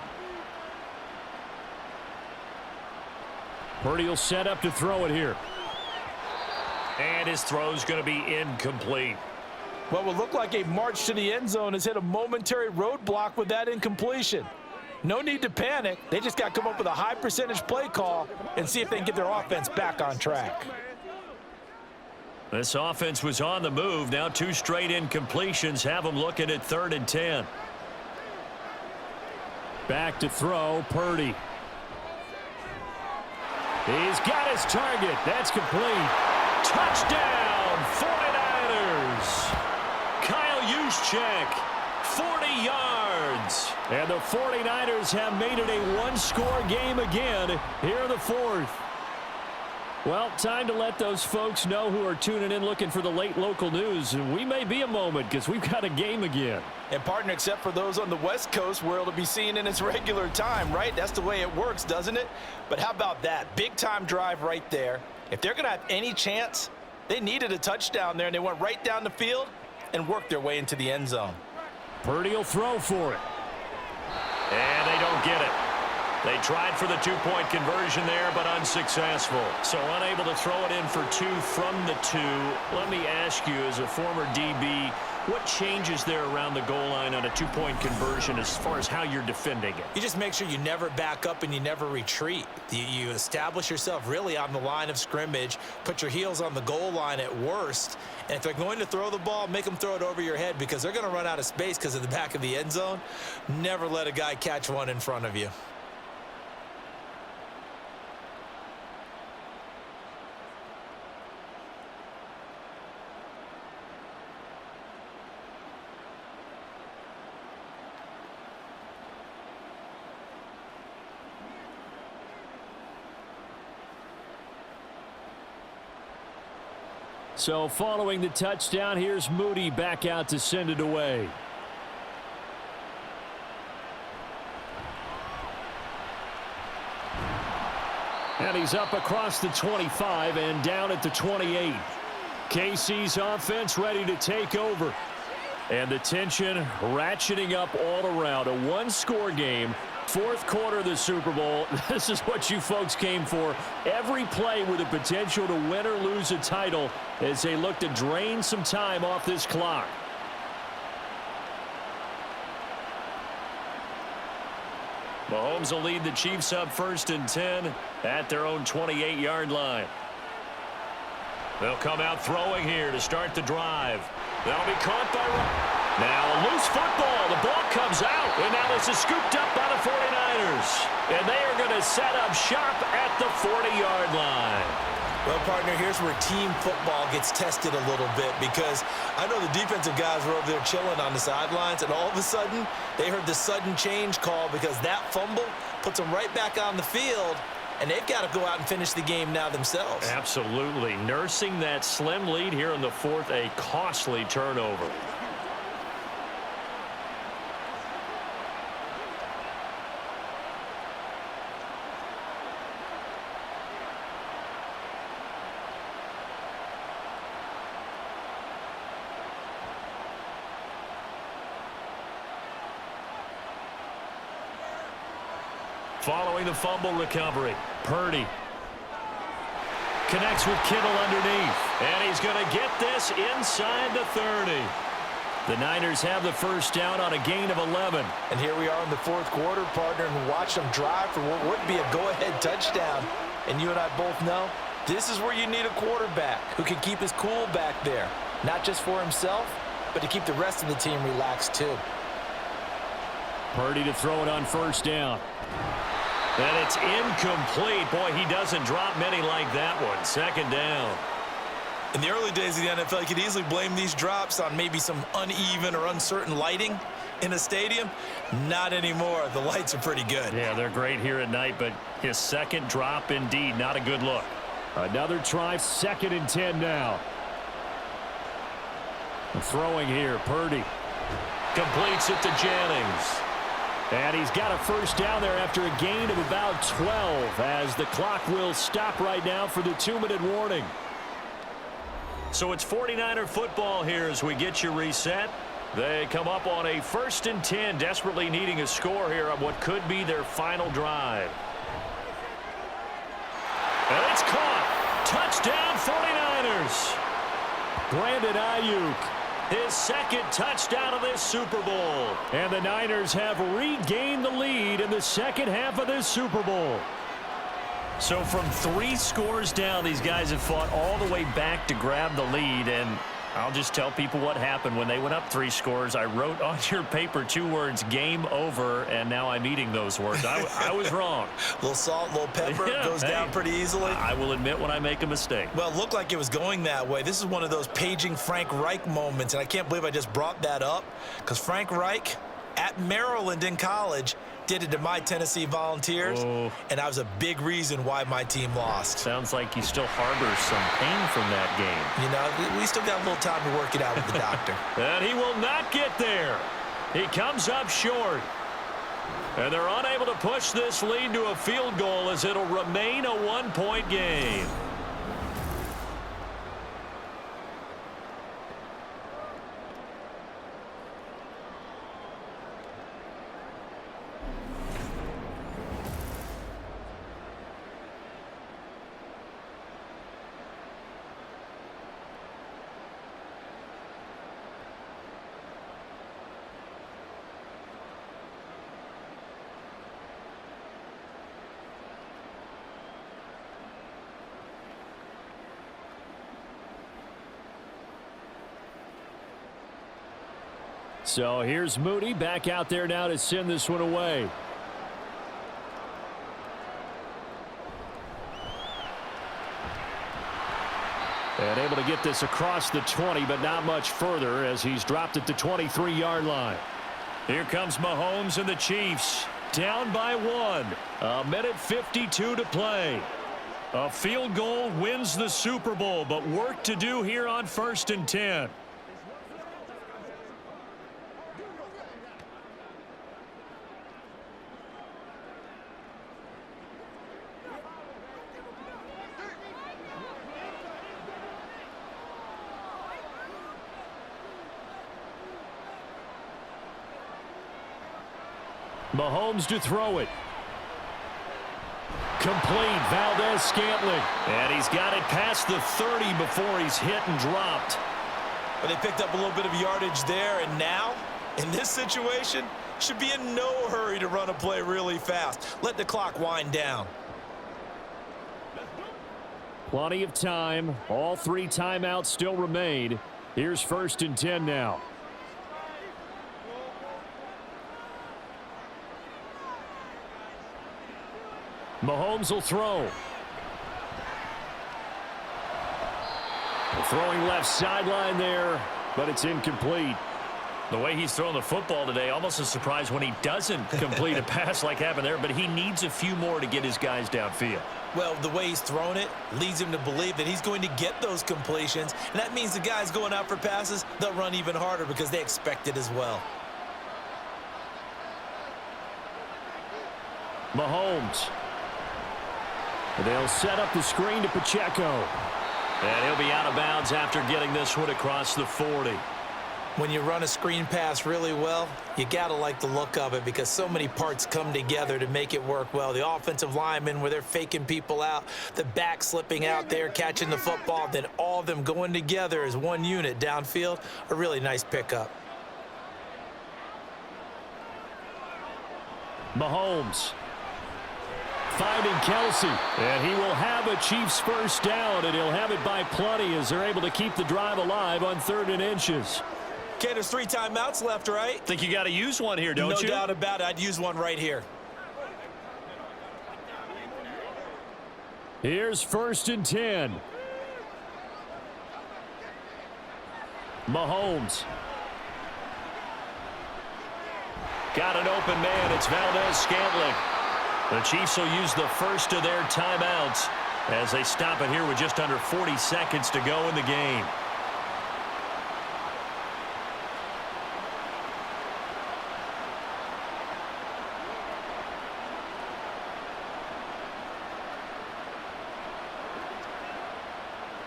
Purdy will set up to throw it here. And his throw's going to be incomplete.
What will look like a march to the end zone has hit a momentary roadblock with that incompletion. No need to panic. They just got to come up with a high percentage play call and see if they can get their offense back on track.
This offense was on the move. Now 2 straight incompletions have them looking at 3rd and 10. Back to throw, Purdy. He's got his target. That's complete. Touchdown, 49ers. Kyle Juszczyk, 40 yards. And the 49ers have made it a 1-score game again here in the 4th. Well, time to let those folks know who are tuning in looking for the late local news. We may be a moment because we've got a game again.
And partner, except for those on the West Coast where it'll be seen in its regular time, right? That's the way it works, doesn't it? But how about that? Big time drive right there. If they're going to have any chance, they needed a touchdown there, and they went right down the field and work their way into the end zone.
Purdy will throw for it. And they don't get it. They tried for the two-point conversion there, but unsuccessful. So unable to throw it in for 2 from the 2. Let me ask you, as a former DB, what changes there around the goal line on a two-point conversion as far as how you're defending it?
You just make sure you never back up and you never retreat. You establish yourself really on the line of scrimmage, put your heels on the goal line at worst, and if they're going to throw the ball, make them throw it over your head because they're going to run out of space because of the back of the end zone. Never let a guy catch one in front of you.
So following the touchdown, here's Moody back out to send it away. And he's up across the 25 and down at the 28. KC's offense ready to take over. And the tension ratcheting up all around. A one-score game. Fourth quarter of the Super Bowl. This is what you folks came for. Every play with the potential to win or lose a title as they look to drain some time off this clock. Mahomes will lead the Chiefs up 1st and 10 at their own 28-yard line. They'll come out throwing here to start the drive. That'll be caught by... Now a loose football. The ball comes out. And now this is scooped up by the 49ers. And they are going to set up shop at the 40-yard line.
Well, partner, here's where team football gets tested a little bit because I know the defensive guys were over there chilling on the sidelines, and all of a sudden they heard the sudden change call because that fumble puts them right back on the field, and they've got to go out and finish the game now themselves.
Absolutely. Nursing that slim lead here in the 4th, a costly turnover. Following the fumble recovery, Purdy connects with Kittle underneath, and he's going to get this inside the 30. The Niners have the first down on a gain of 11.
And here we are in the 4th quarter, partner, and watch them drive for what would be a go-ahead touchdown. And you and I both know this is where you need a quarterback who can keep his cool back there, not just for himself, but to keep the rest of the team relaxed too.
Purdy to throw it on 1st down. And it's incomplete. Boy, he doesn't drop many like that one. 2nd down.
In the early days of the NFL, you could easily blame these drops on maybe some uneven or uncertain lighting in a stadium. Not anymore. The lights are pretty good.
Yeah, they're great here at night, but his 2nd drop, indeed, not a good look. Another try, 2nd and 10 now. Throwing here, Purdy. Completes it to Jennings. And he's got a first down there after a gain of about 12 as the clock will stop right now for the 2-minute warning. So it's 49er football here as we get you reset. They come up on a 1st and 10, desperately needing a score here on what could be their final drive. And it's caught. Touchdown 49ers. Brandon Ayuk. His 2nd touchdown of this Super Bowl. And the Niners have regained the lead in the 2nd half of this Super Bowl. So from 3 scores down, these guys have fought all the way back to grab the lead. And I'll just tell people what happened when they went up 3 scores. I wrote on your paper 2 words, game over, and now I'm eating those words. I was wrong.
A little salt, a little pepper, goes down pretty easily.
I will admit when I make a mistake.
Well, it looked like it was going that way. This is one of those paging Frank Reich moments, and I can't believe I just brought that up because Frank Reich at Maryland in college did it to my Tennessee Volunteers, and that was a big reason why my team lost.
Sounds like you still harbor some pain from that game.
You know, we still got a little time to work it out with the doctor.
And he will not get there. He comes up short. And they're unable to push this lead to a field goal as it'll remain a 1-point game. So here's Mooney back out there now to send this one away. And able to get this across the 20, but not much further as he's dropped at the 23-yard line. Here comes Mahomes and the Chiefs. Down by 1. 1:52 to play. A field goal wins the Super Bowl, but work to do here on 1st and 10. Mahomes to throw it. Complete. Valdez-Scantling. And he's got it past the 30 before he's hit and dropped.
But they picked up a little bit of yardage there, and now, in this situation, should be in no hurry to run a play really fast. Let the clock wind down.
Plenty of time. All 3 timeouts still remain. Here's 1st and 10 now. Mahomes will throw. Throwing left sideline there, but it's incomplete.
The way he's throwing the football today, almost a surprise when he doesn't complete a pass like happened there, but he needs a few more to get his guys downfield.
Well, the way he's thrown it leads him to believe that he's going to get those completions, and that means the guys going out for passes, they'll run even harder because they expect it as well.
Mahomes. They'll set up the screen to Pacheco.
And he'll be out of bounds after getting this one across the 40.
When you run a screen pass really well, you got to like the look of it because so many parts come together to make it work well. The offensive linemen where they're faking people out, the back slipping out there, catching the football, then all of them going together as one unit downfield, a really nice pickup.
Mahomes. Finding Kelsey, and he will have a Chiefs first down, and he'll have it by plenty as they're able to keep the drive alive on 3rd and inches.
Okay, there's 3 timeouts left, right?
Think you got to use one here, don't you?
No doubt about it. I'd use one right here.
Here's 1st and 10. Mahomes. Got an open man. It's Valdez-Scantling. The Chiefs will use the first of their timeouts as they stop it here with just under 40 seconds to go in the game.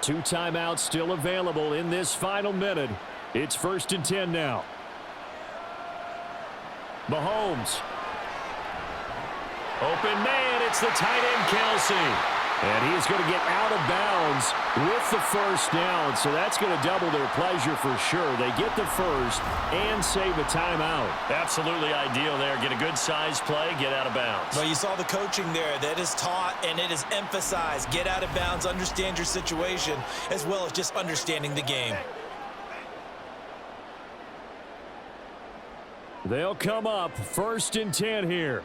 Two timeouts still available in this final minute. It's 1st and 10 now. Mahomes. Open man, it's the tight end, Kelsey. And he is going to get out of bounds with the first down, so that's going to double their pleasure for sure. They get the first and save a timeout.
Absolutely ideal there. Get a good size play, get out of bounds.
Well, you saw the coaching there. That is taught and it is emphasized. Get out of bounds, understand your situation, as well as just understanding the game.
They'll come up 1st and 10 here.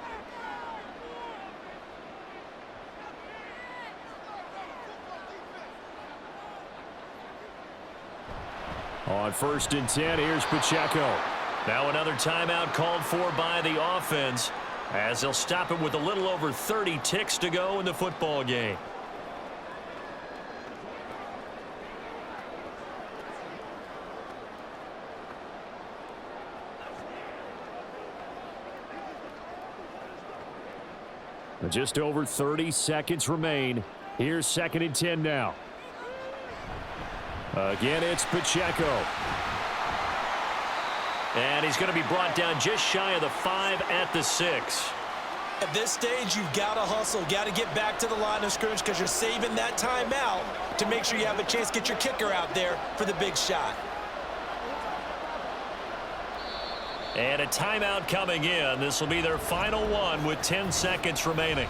On 1st and 10, here's Pacheco.
Now another timeout called for by the offense as they'll stop it with a little over 30 ticks to go in the football game.
Just over 30 seconds remain. Here's 2nd and 10 now. Again, it's Pacheco.
And he's going to be brought down just shy of the 5 at the 6.
At this stage, you've got to hustle, got to get back to the line of scrimmage because you're saving that timeout to make sure you have a chance to get your kicker out there for the big shot.
And a timeout coming in. This will be their final one with 10 seconds remaining.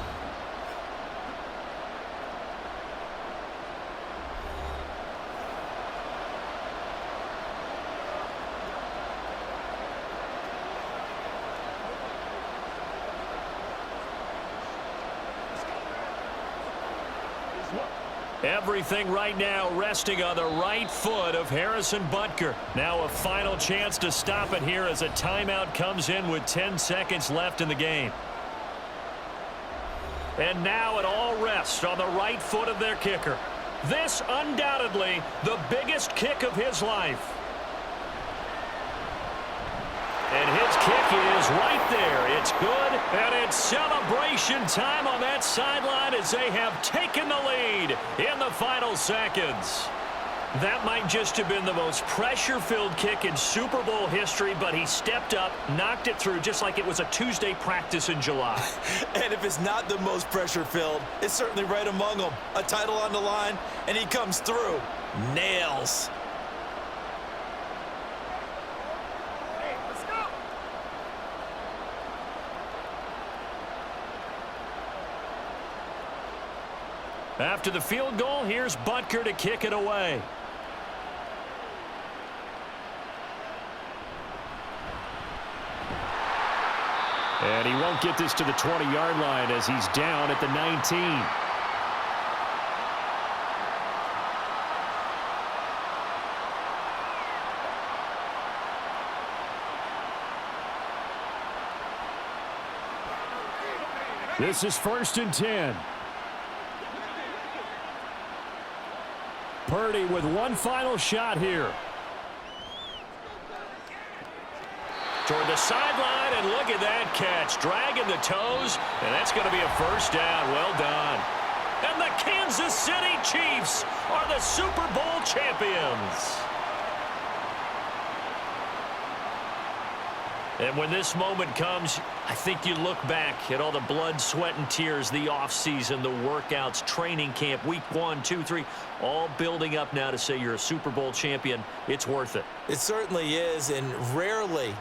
Everything right now resting on the right foot of Harrison Butker. Now a final chance to stop it here as a timeout comes in with 10 seconds left in the game. And now it all rests on the right foot of their kicker. This undoubtedly the biggest kick of his life. And his kick is right there. It's good, and it's celebration time on that sideline as they have taken the lead in the final seconds. That might just have been the most pressure-filled kick in Super Bowl history, but he stepped up, knocked it through just like it was a Tuesday practice in July.
And if it's not the most pressure-filled, it's certainly right among them. A title on the line, and he comes through. Nails.
After the field goal, here's Butker to kick it away. And he won't get this to the 20-yard line as he's down at the 19. This is 1st and 10. Purdy with one final shot here. Toward the sideline, and look at that catch. Dragging the toes, and that's going to be a first down. Well done. And the Kansas City Chiefs are the Super Bowl champions. And when this moment comes, I think you look back at all the blood, sweat, and tears, the offseason, the workouts, training camp, week 1, 2, 3, all building up now to say you're a Super Bowl champion. It's worth it.
It certainly is, and rarely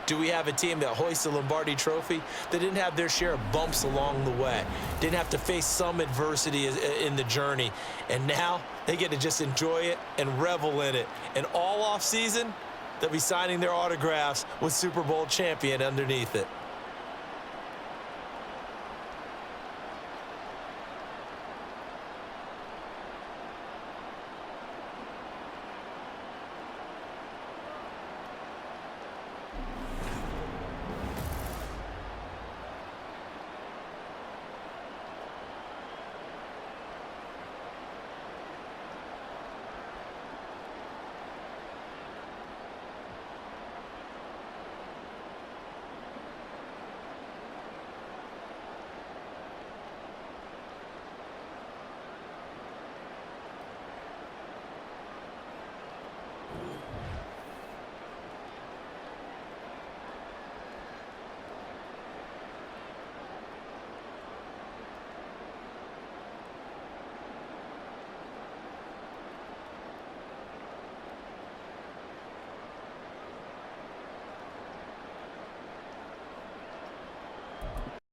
do we have a team that hoists the Lombardi Trophy that didn't have their share of bumps along the way, didn't have to face some adversity in the journey, and now they get to just enjoy it and revel in it. And all offseason, they'll be signing their autographs with Super Bowl champion underneath it.